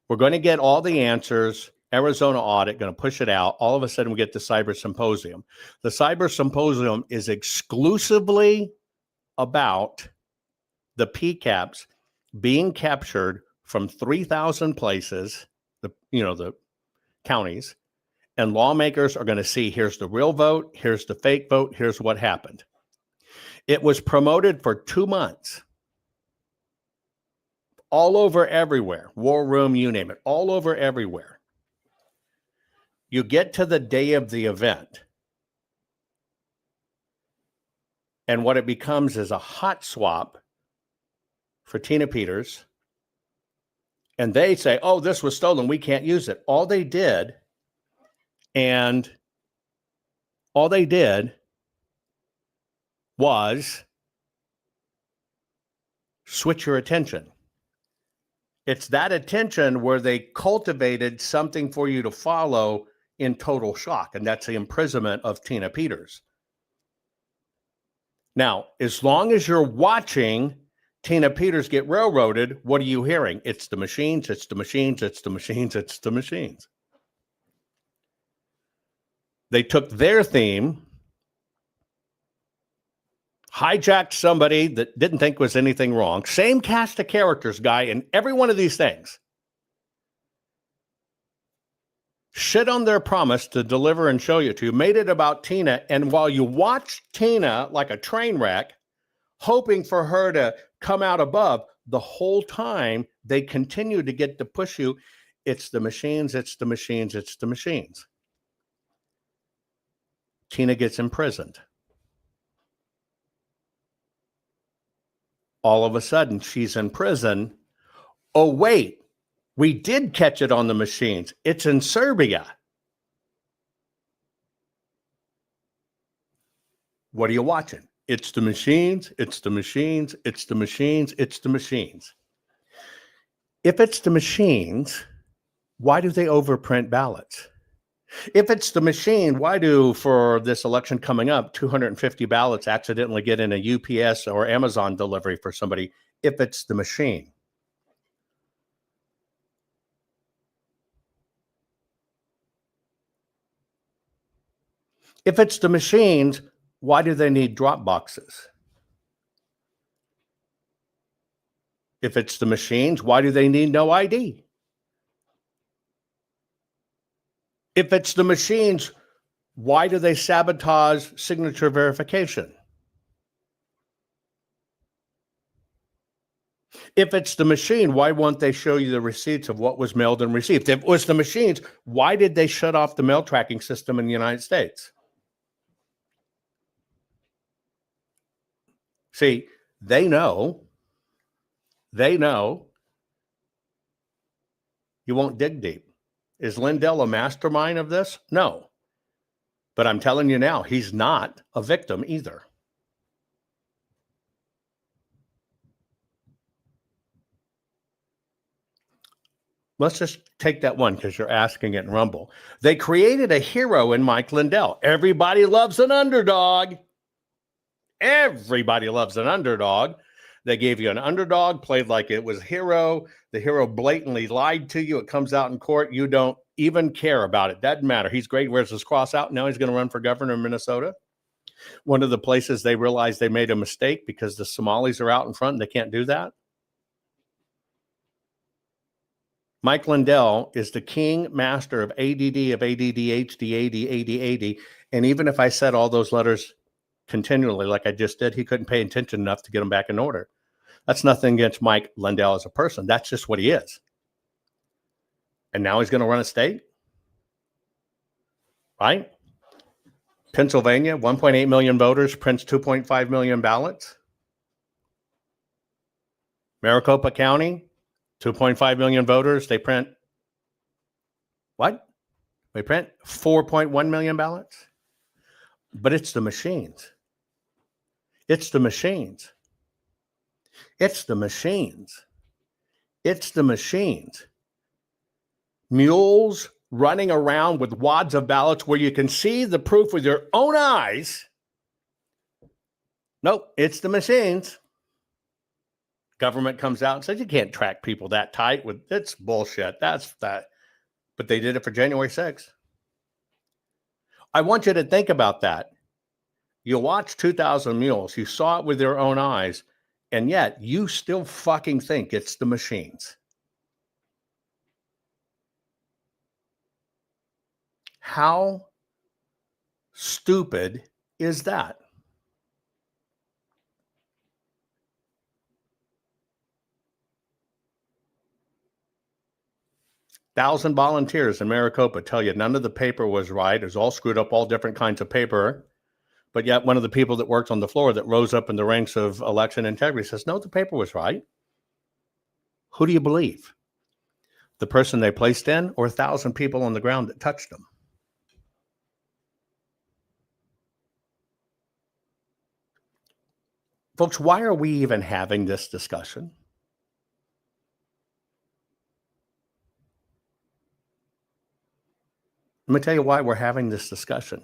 C: We're going to get all the answers. Arizona audit, going to push it out. All of a sudden, we get the Cyber Symposium. The Cyber Symposium is exclusively about the PCAPs being captured from 3,000 places, the counties, and lawmakers are going to see, here's the real vote, here's the fake vote, here's what happened. It was promoted for 2 months. All over everywhere. War Room, you name it. All over everywhere. You get to the day of the event, and what it becomes is a hot swap for Tina Peters. And they say, oh, this was stolen. We can't use it. All they did was switch your attention. It's that attention where they cultivated something for you to follow in total shock, and that's the imprisonment of Tina Peters. Now, as long as you're watching Tina Peters get railroaded, what are you hearing? It's the machines, it's the machines, it's the machines, it's the machines. They took their theme, hijacked somebody that didn't think was anything wrong, same cast of characters, guy, in every one of these things. Shit on their promise to deliver and show you to, made it about Tina, and while you watch Tina like a train wreck, hoping for her to come out above, the whole time they continue to get to push you. It's the machines, it's the machines, it's the machines. Tina gets imprisoned. All of a sudden, she's in prison. Oh, wait, we did catch it on the machines. It's in Serbia. What are you watching? It's the machines, it's the machines, it's the machines, it's the machines. If it's the machines, why do they overprint ballots? If it's the machine, why do, for this election coming up, 250 ballots accidentally get in a UPS or Amazon delivery for somebody? If it's the machine. If it's the machines, why do they need drop boxes? If it's the machines, why do they need no ID? If it's the machines, why do they sabotage signature verification? If it's the machine, why won't they show you the receipts of what was mailed and received? If it was the machines, why did they shut off the mail tracking system in the United States? See, they know. You won't dig deep. Is Lindell a mastermind of this? No. But I'm telling you now, he's not a victim either. Let's just take that one because you're asking it in Rumble. They created a hero in Mike Lindell. Everybody loves an underdog. Everybody loves an underdog. They gave you an underdog, played like it was a hero. The hero blatantly lied to you. It comes out in court. You don't even care about it. Doesn't matter. He's great. Wears his cross out. Now he's going to run for governor in Minnesota. One of the places they realized they made a mistake because the Somalis are out in front and they can't do that. Mike Lindell is the king master of ADD, of ADD, HD, AD. And even if I said all those letters continually like I just did, he couldn't pay attention enough to get them back in order. That's nothing against Mike Lindell as a person. That's just what he is. And now he's going to run a state? Right? Pennsylvania, 1.8 million voters, prints 2.5 million ballots. Maricopa County, 2.5 million voters. They print what? They print 4.1 million ballots. But it's the machines. It's the machines. It's the machines. It's the machines. Mules running around with wads of ballots where you can see the proof with your own eyes. Nope, it's the machines. Government comes out and says you can't track people that tight. It's bullshit. That's that. But they did it for January 6th. I want you to think about that. You watched 2,000 Mules. You saw it with your own eyes. And yet you still fucking think it's the machines. How stupid is that? 1,000 volunteers in Maricopa tell you none of the paper was right. It was all screwed up, all different kinds of paper. But yet one of the people that worked on the floor that rose up in the ranks of election integrity says, no, the paper was right. Who do you believe? The person they placed in, or 1,000 people on the ground that touched them? Folks, why are we even having this discussion? Let me tell you why we're having this discussion.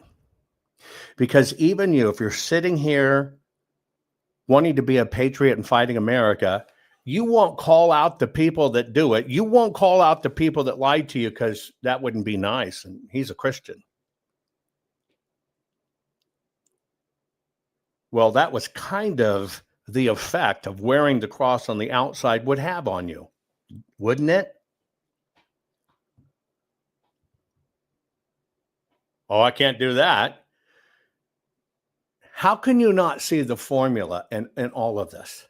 C: Because even you, if you're sitting here wanting to be a patriot and fighting America, you won't call out the people that do it. You won't call out the people that lied to you because that wouldn't be nice. And he's a Christian. Well, that was kind of the effect of wearing the cross on the outside would have on you, wouldn't it? Oh, I can't do that. How can you not see the formula in all of this?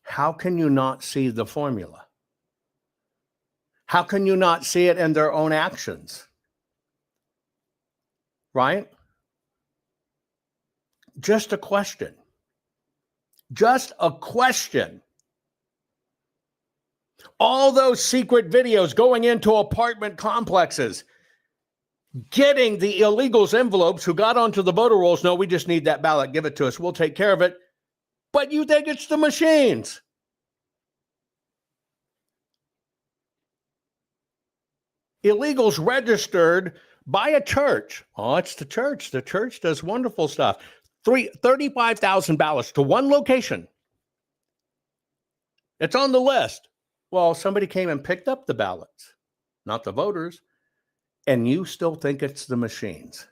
C: How can you not see the formula? How can you not see it in their own actions? Right? Just a question. Just a question. All those secret videos going into apartment complexes, getting the illegals envelopes who got onto the voter rolls. No, we just need that ballot. Give it to us. We'll take care of it. But you think it's the machines. Illegals registered by a church. Oh, it's the church. The church does wonderful stuff. 35,000 ballots to one location. It's on the list. Well, somebody came and picked up the ballots, not the voters, and you still think it's the machines.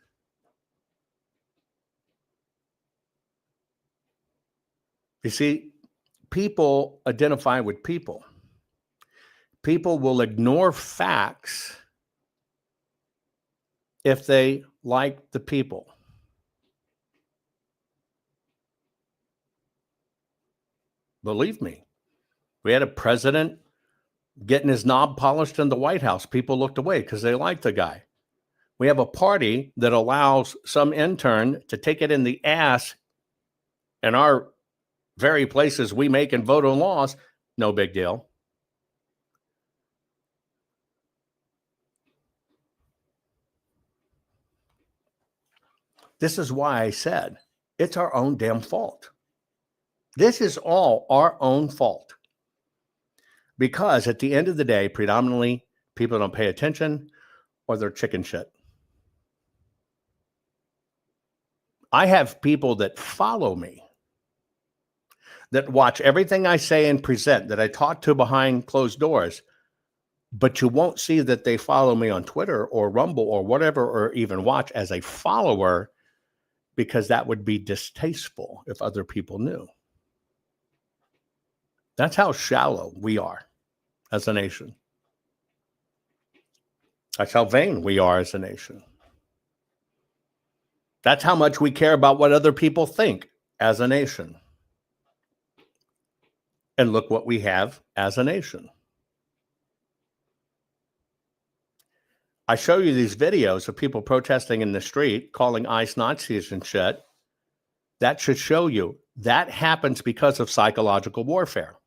C: You see, people identify with people. People will ignore facts if they like the people. Believe me, we had a president getting his knob polished in the White House. People looked away because they liked the guy. We have a party that allows some intern to take it in the ass in our very places we make and vote on laws. No big deal. This is why I said it's our own damn fault. This is all our own fault. Because at the end of the day, predominantly, people don't pay attention or they're chicken shit. I have people that follow me, that watch everything I say and present, that I talk to behind closed doors, but you won't see that they follow me on Twitter or Rumble or whatever, or even watch as a follower, because that would be distasteful if other people knew. That's how shallow we are as a nation. That's how vain we are as a nation. That's how much we care about what other people think as a nation. And look what we have as a nation. I show you these videos of people protesting in the street, calling ICE Nazis and shit. That should show you that happens because of psychological warfare.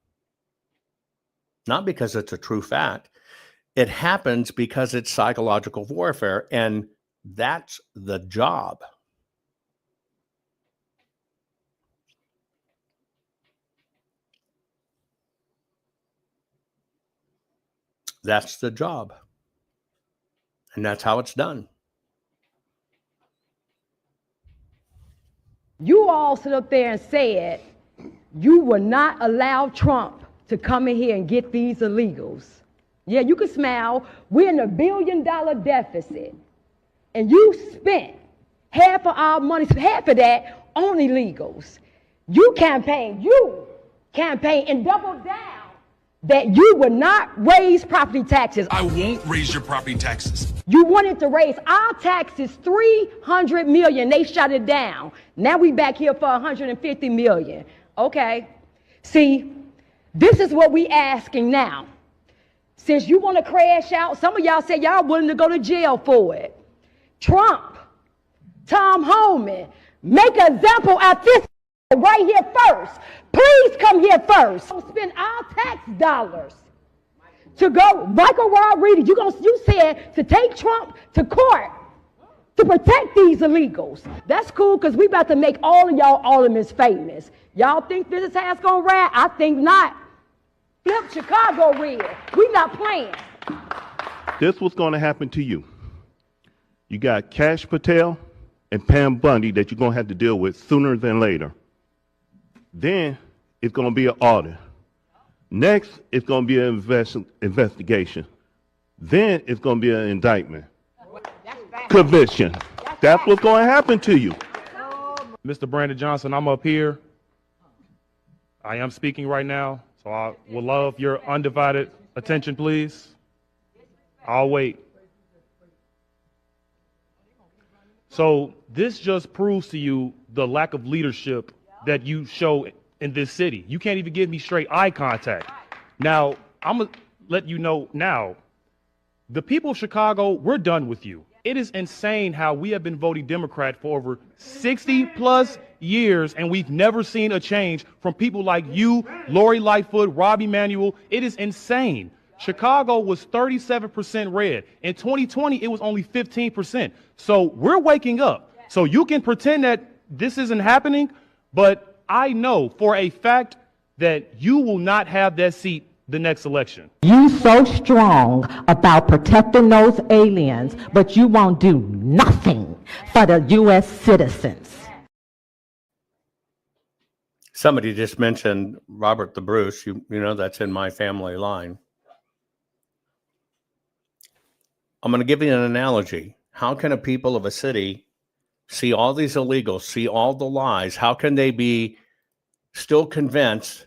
C: Not because it's a true fact. It happens because it's psychological warfare, and that's the job. That's the job. And that's how it's done.
O: You all sit up there and said you will not allow Trump to come in here and get these illegals. Yeah, you can smile. We're in a $1 billion deficit. And you spent half of our money, half of that on illegals. You campaigned and doubled down that you would not raise property taxes.
P: I won't raise your property taxes.
O: You wanted to raise our taxes $300 million. They shut it down. Now we back here for $150 million. Okay. See, This is what we asking now. Since you want to crash out, some of y'all say y'all willing to go to jail for it. Trump, Tom Homan, make an example out this right here first. Please come here first. Spend our tax dollars to go. Michael Rodriguez, you said to take Trump to court to protect these illegals. That's cool because we about to make all of y'all aldermen famous. Y'all think this is how it's gonna ride? I think not. Flip Chicago red. We not playing.
Q: This was going to happen to you. You got Kash Patel and Pam Bundy that you're going to have to deal with sooner than later. Then it's going to be an audit. Next, it's going to be an investigation. Then it's going to be an indictment. Conviction. That's what's going to happen to you.
R: Mr. Brandon Johnson, I'm up here. I am speaking right now, so I would love your undivided attention, please. I'll wait. So this just proves to you the lack of leadership that you show in this city. You can't even give me straight eye contact. Now, I'm going to let you know now, the people of Chicago, we're done with you. It is insane how we have been voting Democrat for over 60 plus years, and we've never seen a change from people like you, Lori Lightfoot, Rob Emanuel. It is insane. Chicago was 37% red. In 2020, it was only 15%. So we're waking up. So you can pretend that this isn't happening, but I know for a fact that you will not have that seat the next election.
S: You so strong about protecting those aliens, but you won't do nothing for the U.S. citizens.
C: Somebody just mentioned Robert the Bruce. You know, that's in my family line. I'm going to give you an analogy. How can a people of a city see all these illegals, see all the lies? How can they be still convinced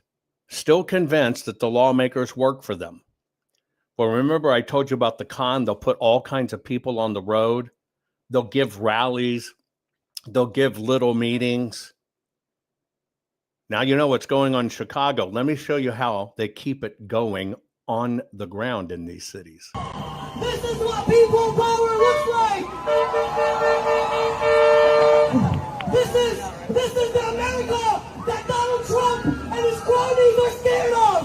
C: that the lawmakers work for them? Well, remember I told you about the con. They'll put all kinds of people on the road. They'll give rallies. They'll give little meetings. Now you know what's going on in Chicago. Let me show you how they keep it going on the ground in these cities.
T: This is what people power looks like. This is the America that Donald Trump and his cronies are scared of.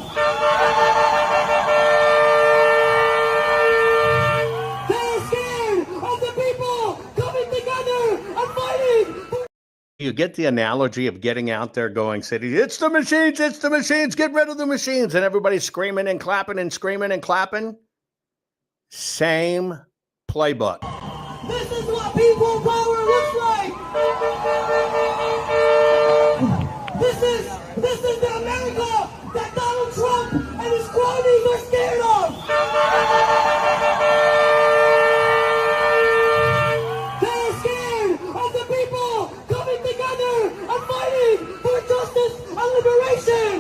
T: They're scared of the people coming together and fighting.
C: You get the analogy of getting out there going, cities, it's the machines, get rid of the machines. And everybody's screaming and clapping and screaming and clapping. Same playbook.
T: This is what people power looks like. This is the America that Donald Trump and his cronies are scared of. They're scared of the people coming together and fighting for justice and liberation.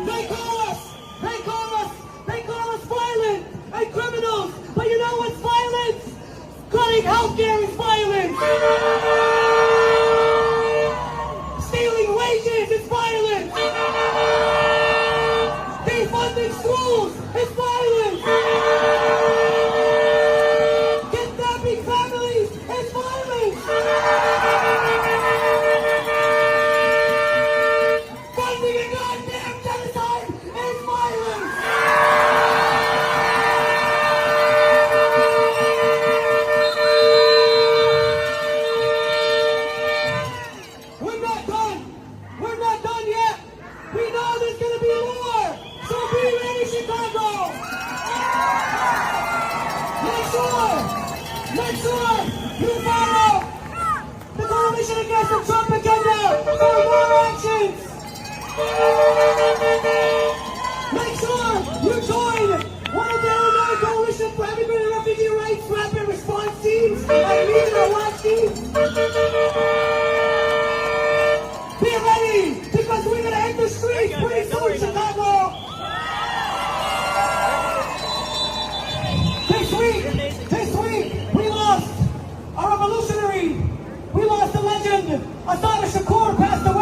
T: They call us violent and criminals. But you know what's violence? Cutting healthcare is violence. Stealing wages is violence. Defunding schools is violence. Kidnapping families is violence. Funding a goddamn genocide is violence. We're not done. We're not done yet. We know there's going to be a war. So be ready, Chicago. Make sure you follow the Coalition Against the Trump Agenda for more actions. Make sure you join one of the Illinois Coalition for Immigrant and Refugee Rights Rapid Response Teams and lead our watch teams. Be ready, because we're gonna hit the streets pretty soon, Chicago. This week, we lost a revolutionary. We lost a legend. Assata Shakur passed away.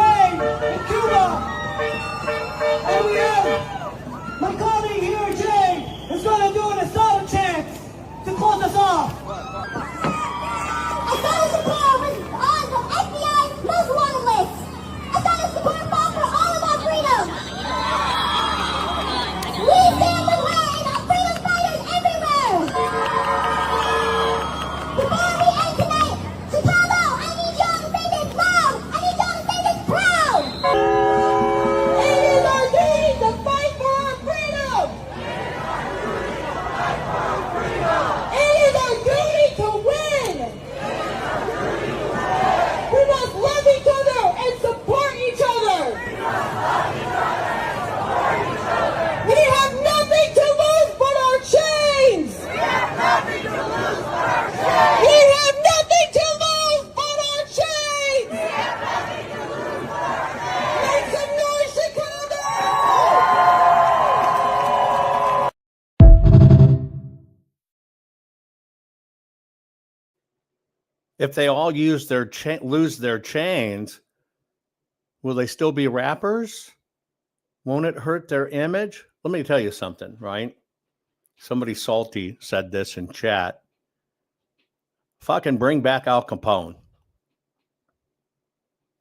C: If they all lose their chains, will they still be rappers? Won't it hurt their image? Let me tell you something, right? Somebody salty said this in chat. Fucking bring back Al Capone.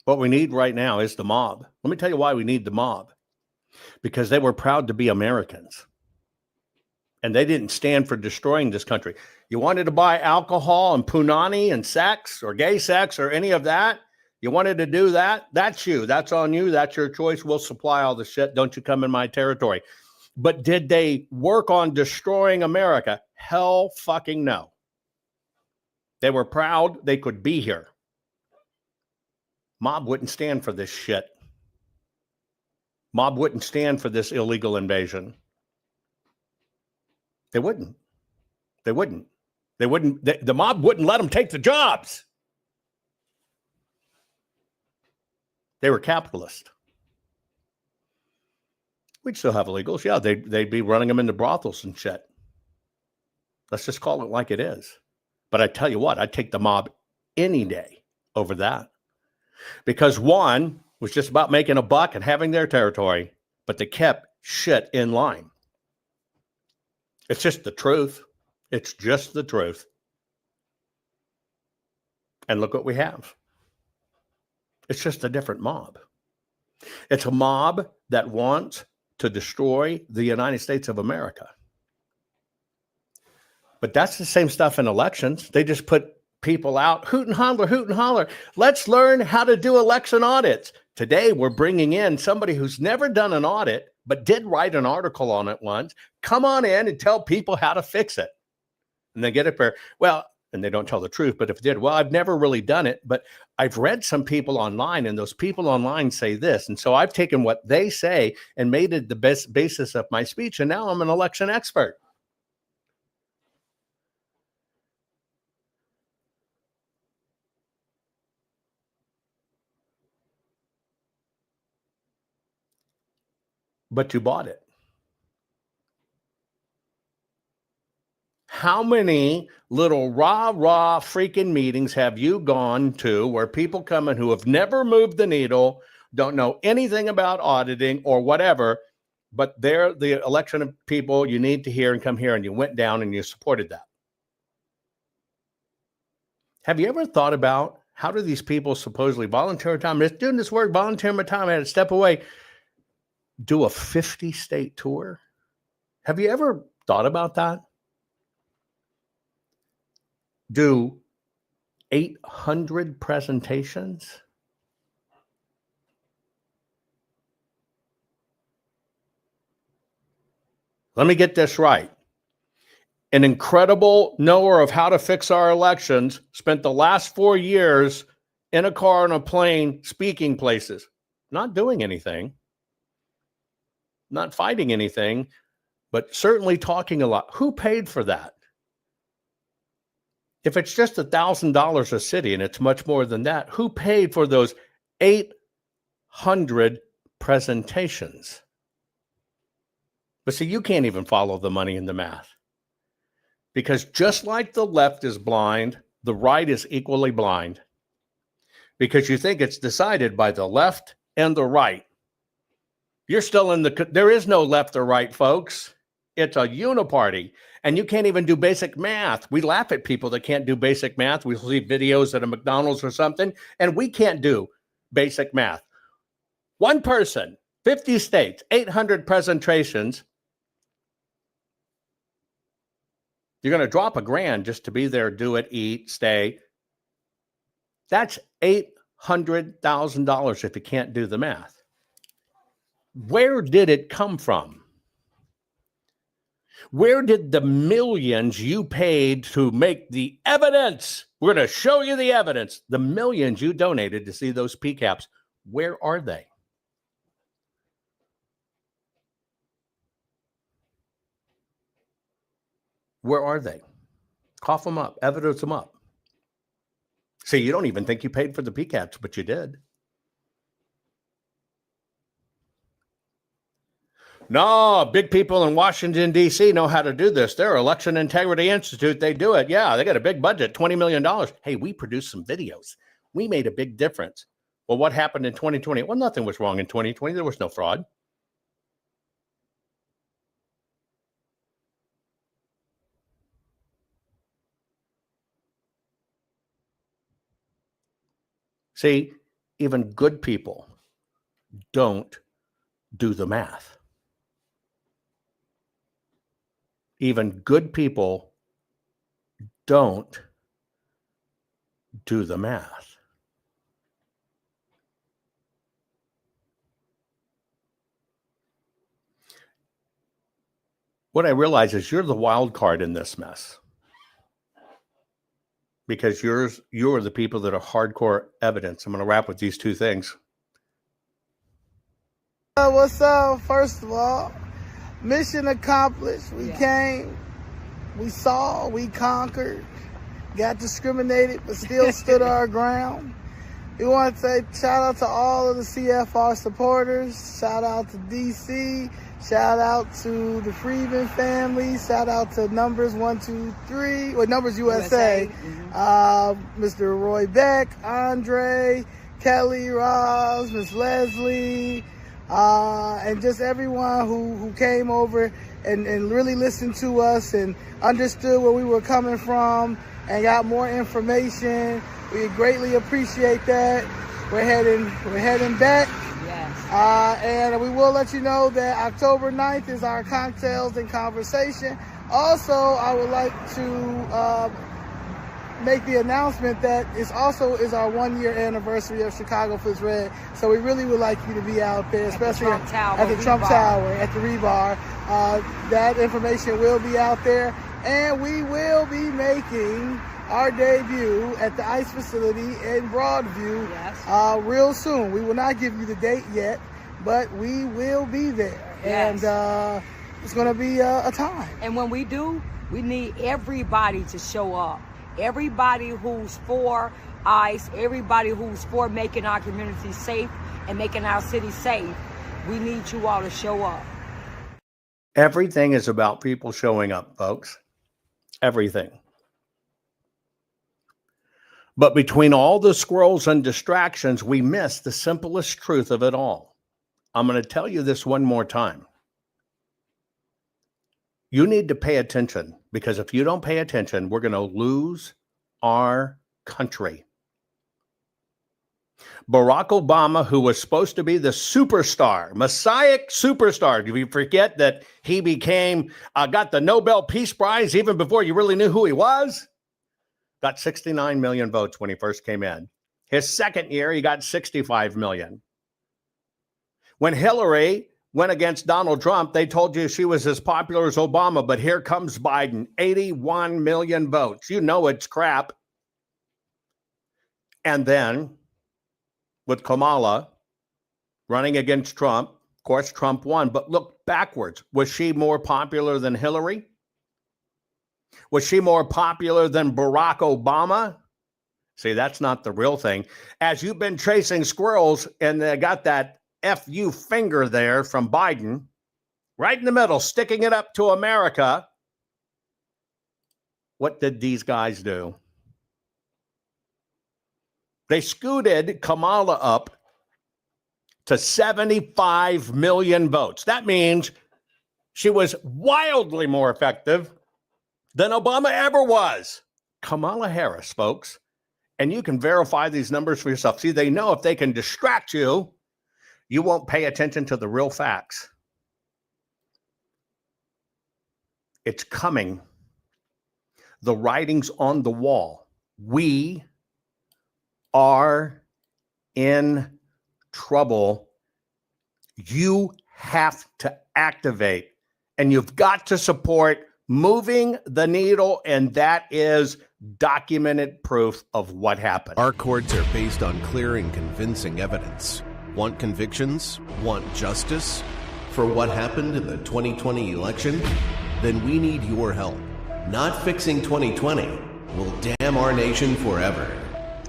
C: What we need right now is the mob. Let me tell you why we need the mob. Because they were proud to be Americans. And they didn't stand for destroying this country. You wanted to buy alcohol and punani and sex or gay sex or any of that? You wanted to do that? That's you. That's on you. That's your choice. We'll supply all the shit. Don't you come in my territory. But did they work on destroying America? Hell fucking no. They were proud they could be here. Mob wouldn't stand for this shit. Mob wouldn't stand for this illegal invasion. They wouldn't. They wouldn't. They wouldn't. The mob wouldn't let them take the jobs. They were capitalist. We'd still have illegals. Yeah, they'd be running them into brothels and shit. Let's just call it like it is. But I tell you what, I'd take the mob any day over that. Because one was just about making a buck and having their territory, but they kept shit in line. It's just the truth. It's just the truth. And look what we have. It's just a different mob. It's a mob that wants to destroy the United States of America. But that's the same stuff in elections. They just put people out, hoot and holler, hoot and holler. Let's learn how to do election audits. Today, we're bringing in somebody who's never done an audit, but did write an article on it once. Come on in and tell people how to fix it. And they get up there. Well, and they don't tell the truth, but if they did, well, I've never really done it, but I've read some people online, and those people online say this. And so I've taken what they say and made it the best basis of my speech, and now I'm an election expert. But you bought it. How many little rah-rah freaking meetings have you gone to where people come in who have never moved the needle, don't know anything about auditing or whatever, but they're the election of people you need to hear and come here, and you went down and you supported that? Have you ever thought about how do these people supposedly volunteer time? They're doing this work, volunteer my time, I had to step away. Do a 50-state tour? Have you ever thought about that? Do 800 presentations? Let me get this right. An incredible knower of how to fix our elections spent the last 4 years in a car on a plane speaking places, not doing anything, not fighting anything, but certainly talking a lot. Who paid for that? If it's just $1,000 a city, and it's much more than that, who paid for those 800 presentations? But see, you can't even follow the money and the math. Because just like the left is blind, the right is equally blind. Because you think it's decided by the left and the right. You're still in there is no left or right, folks. It's a uniparty. And you can't even do basic math. We laugh at people that can't do basic math. We see videos at a McDonald's or something, and we can't do basic math. One person, 50 states, 800 presentations. You're going to drop $1,000 just to be there, do it, eat, stay. That's $800,000 if you can't do the math. Where did it come from? Where did the millions you paid to make the evidence? We're going to show you the evidence. The millions you donated to see those PCAPs, where are they? Where are they? Cough them up, evidence them up. See, you don't even think you paid for the PCAPs, but you did. No, big people in Washington, D.C. know how to do this. Their Election Integrity Institute, they do it. Yeah, they got a big budget, $20 million. Hey, we produced some videos. We made a big difference. Well, what happened in 2020? Well, nothing was wrong in 2020. There was no fraud. See, even good people don't do the math. Even good people don't do the math. What I realize is you're the wild card in this mess. Because you're the people that are hardcore evidence. I'm going to wrap with these two things.
U: What's up? First of all, mission accomplished. We came, we saw, we conquered, got discriminated, but still stood our ground. We want to say shout out to all of the CFR supporters. Shout out to DC. Shout out to the Freeman family. Shout out to Numbers 123, or Numbers USA. Mr. Roy Beck, Andre, Kelly Ross, Miss Leslie, and just everyone who came over and really listened to us and understood where we were coming from and got more information. We greatly appreciate that. We're heading back. And we will let you know that October 9th is our Cocktails and Conversation. Also, I would like to make the announcement that it's also is our 1-year anniversary of Chicago Fits Red. So we really would like you to be out there, especially at the Trump Tower, at the Rebar. That information will be out there. And we will be making our debut at the ICE facility in Broadview real soon. We will not give you the date yet, but we will be there.
V: Yes.
U: And it's going to be a time.
V: And when we do, we need everybody to show up. Everybody who's for ICE, everybody who's for making our community safe and making our city safe, we need you all to show up.
C: Everything is about people showing up, folks. Everything. But between all the squirrels and distractions, we miss the simplest truth of it all. I'm going to tell you this one more time. You need to pay attention, because if you don't pay attention, we're going to lose our country. Barack Obama, who was supposed to be the superstar, messiah superstar. Do you forget that he got the Nobel Peace Prize even before you really knew who he was? Got 69 million votes when he first came in. His second year, he got 65 million. When Hillary went against Donald Trump, they told you she was as popular as Obama, but here comes Biden, 81 million votes. You know it's crap. And then with Kamala running against Trump, of course, Trump won, but look backwards. Was she more popular than Hillary? Was she more popular than Barack Obama? See, that's not the real thing. As you've been chasing squirrels and they got that FU finger there from Biden, right in the middle, sticking it up to America, what did these guys do? They scooted Kamala up to 75 million votes. That means she was wildly more effective than Obama ever was. Kamala Harris, folks. And you can verify these numbers for yourself. See, they know if they can distract you, you won't pay attention to the real facts. It's coming. The writing's on the wall. We are in trouble. You have to activate, and you've got to support moving the needle, and that is documented proof of what happened.
W: Our courts are based on clear and convincing evidence. Want convictions? Want justice? For what happened in the 2020 election? Then we need your help. Not fixing 2020 will damn our nation forever.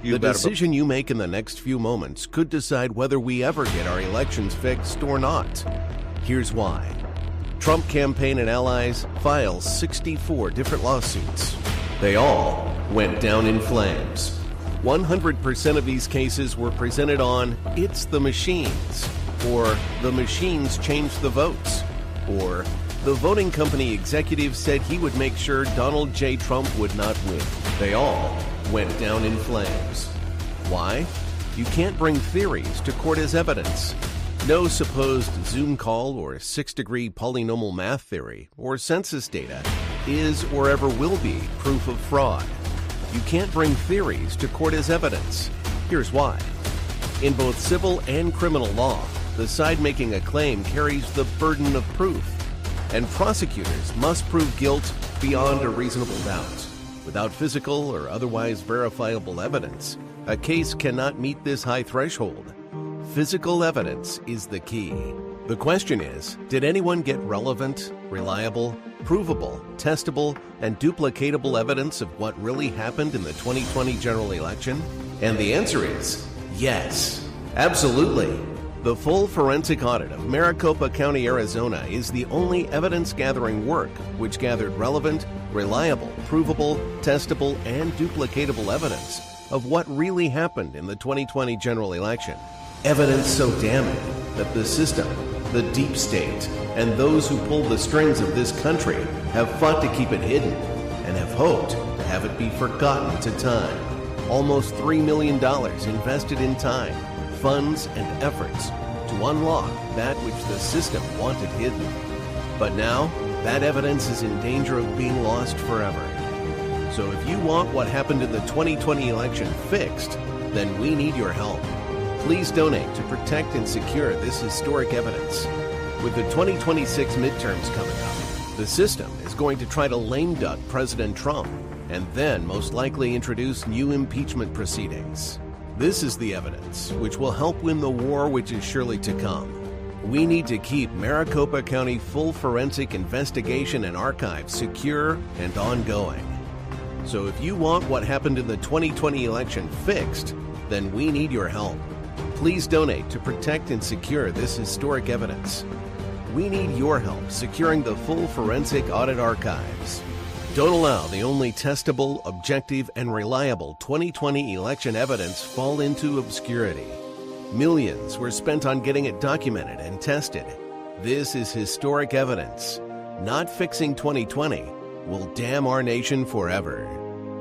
W: The decision you make in the next few moments could decide whether we ever get our elections fixed or not. Here's why. Trump campaign and allies file 64 different lawsuits. They all went down in flames. 100% of these cases were presented on "It's the Machines," or "The Machines changed the votes," or "The voting company executive said he would make sure Donald J. Trump would not win." They all went down in flames. Why? You can't bring theories to court as evidence. No supposed Zoom call or six-degree polynomial math theory or census data is or ever will be proof of fraud. You can't bring theories to court as evidence. Here's why. In both civil and criminal law, the side making a claim carries the burden of proof, and prosecutors must prove guilt beyond a reasonable doubt. Without physical or otherwise verifiable evidence, a case cannot meet this high threshold. Physical evidence is the key. The question is, did anyone get relevant, reliable, provable, testable, and duplicatable evidence of what really happened in the 2020 general election? And the answer is yes, absolutely. The full forensic audit of Maricopa County, Arizona is the only evidence-gathering work which gathered relevant, reliable, provable, testable, and duplicatable evidence of what really happened in the 2020 general election. Evidence so damning that the system, the deep state, and those who pull the strings of this country have fought to keep it hidden and have hoped to have it be forgotten to time. Almost $3 million invested in time, funds, and efforts to unlock that which the system wanted hidden. But now, that evidence is in danger of being lost forever. So if you want what happened in the 2020 election fixed, then we need your help. Please donate to protect and secure this historic evidence. With the 2026 midterms coming up, the system is going to try to lame duck President Trump and then most likely introduce new impeachment proceedings. This is the evidence which will help win the war which is surely to come. We need to keep Maricopa County full forensic investigation and archive secure and ongoing. So if you want what happened in the 2020 election fixed, then we need your help. Please donate to protect and secure this historic evidence. We need your help securing the full forensic audit archives. Don't allow the only testable, objective, and reliable 2020 election evidence fall into obscurity. Millions were spent on getting it documented and tested. This is historic evidence. Not fixing 2020 will damn our nation forever.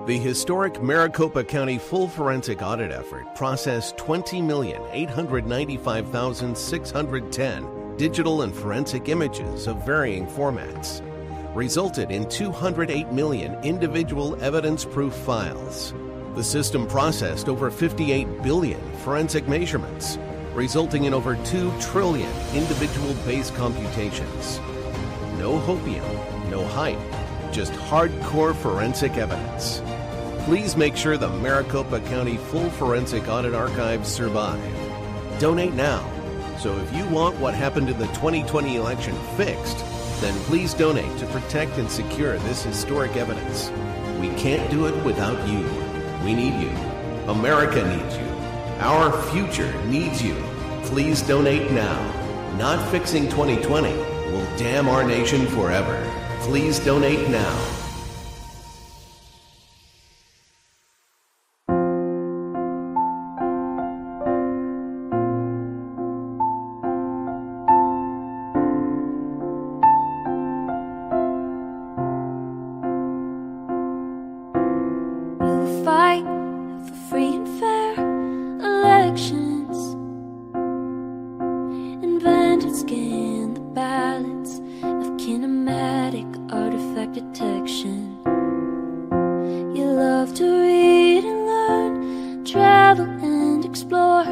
W: The historic Maricopa County full forensic audit effort processed 20,895,610 digital and forensic images of varying formats, resulted in 208 million individual evidence-proof files. The system processed over 58 billion forensic measurements, resulting in over 2 trillion individual base computations. No hopium, no hype, just hardcore forensic evidence. Please make sure the Maricopa County full forensic audit archives survive. Donate now. So if you want what happened in the 2020 election fixed, then please donate to protect and secure this historic evidence. We can't do it without you. We need you. America needs you. Our future needs you. Please donate now. Not fixing 2020 will damn our nation forever. Please donate now.
I: Fight for free and fair elections. Invent and scan the ballots of kinematic artifact detection. You love to read and learn, travel and explore.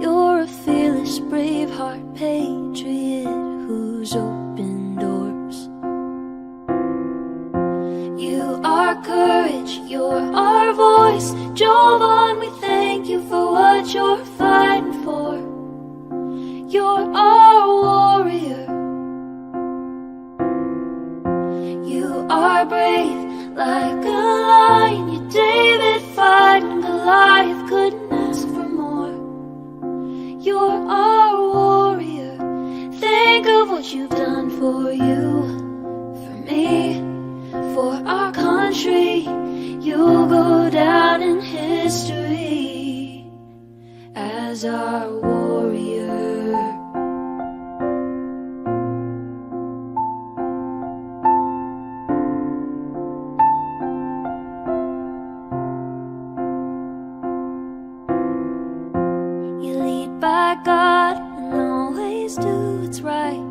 I: You're a fearless, brave heart patriot who's opened doors. You are courage, you're our voice. Jovan, we thank you for what you're fighting for. You're our warrior. You are brave like a lion. You're David fighting Goliath, couldn't ask for more. You're our warrior. Think of what you've done for
A: for you, for me, for our country. You'll go down in history as our warrior. You lead by God and always do what's right.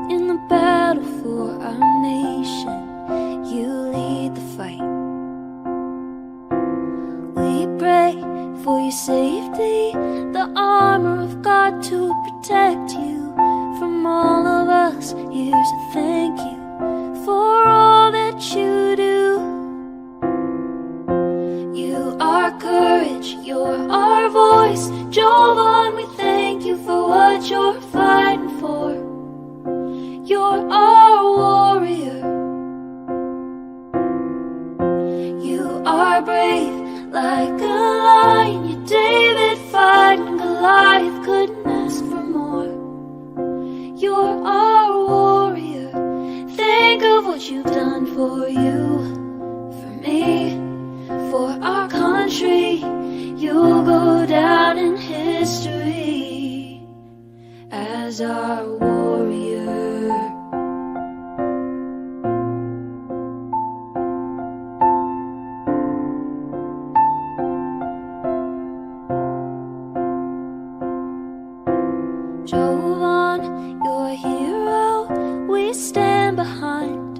A: In the battle for our nation, you lead the fight. We pray for your safety, the armor of God to protect you from all of us. Here's a thank you for all that you do. You are courage, you're our voice. Jovan, we thank you for what you're fighting for. You're our warrior. You are brave like a lion. You're David fighting Goliath, couldn't ask for more. You're our warrior. Think of what you've done for you, for me, for our country. You'll go down in history as our warrior. Jovan, you're a hero we stand behind.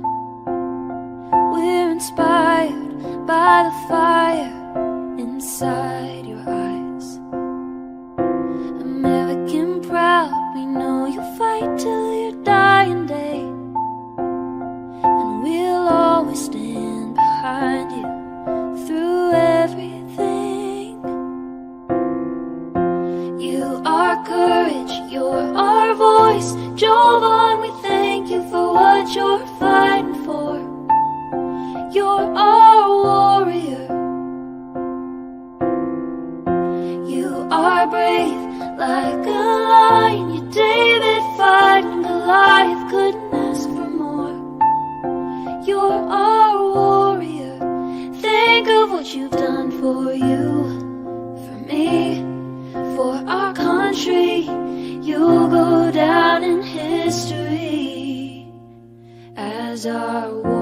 A: We're inspired by the fire inside your eyes. American proud, we know you'll fight till your dying day. And we'll always stand behind you through everything. You are courage, you're our voice. Jovan, we thank you for what you're fighting for. You're our warrior. You are brave like a lion. You're David fighting Goliath, couldn't ask for more. You're our warrior. Think of what you've done for you, for me, for our country. You'll go down in history as our warrior.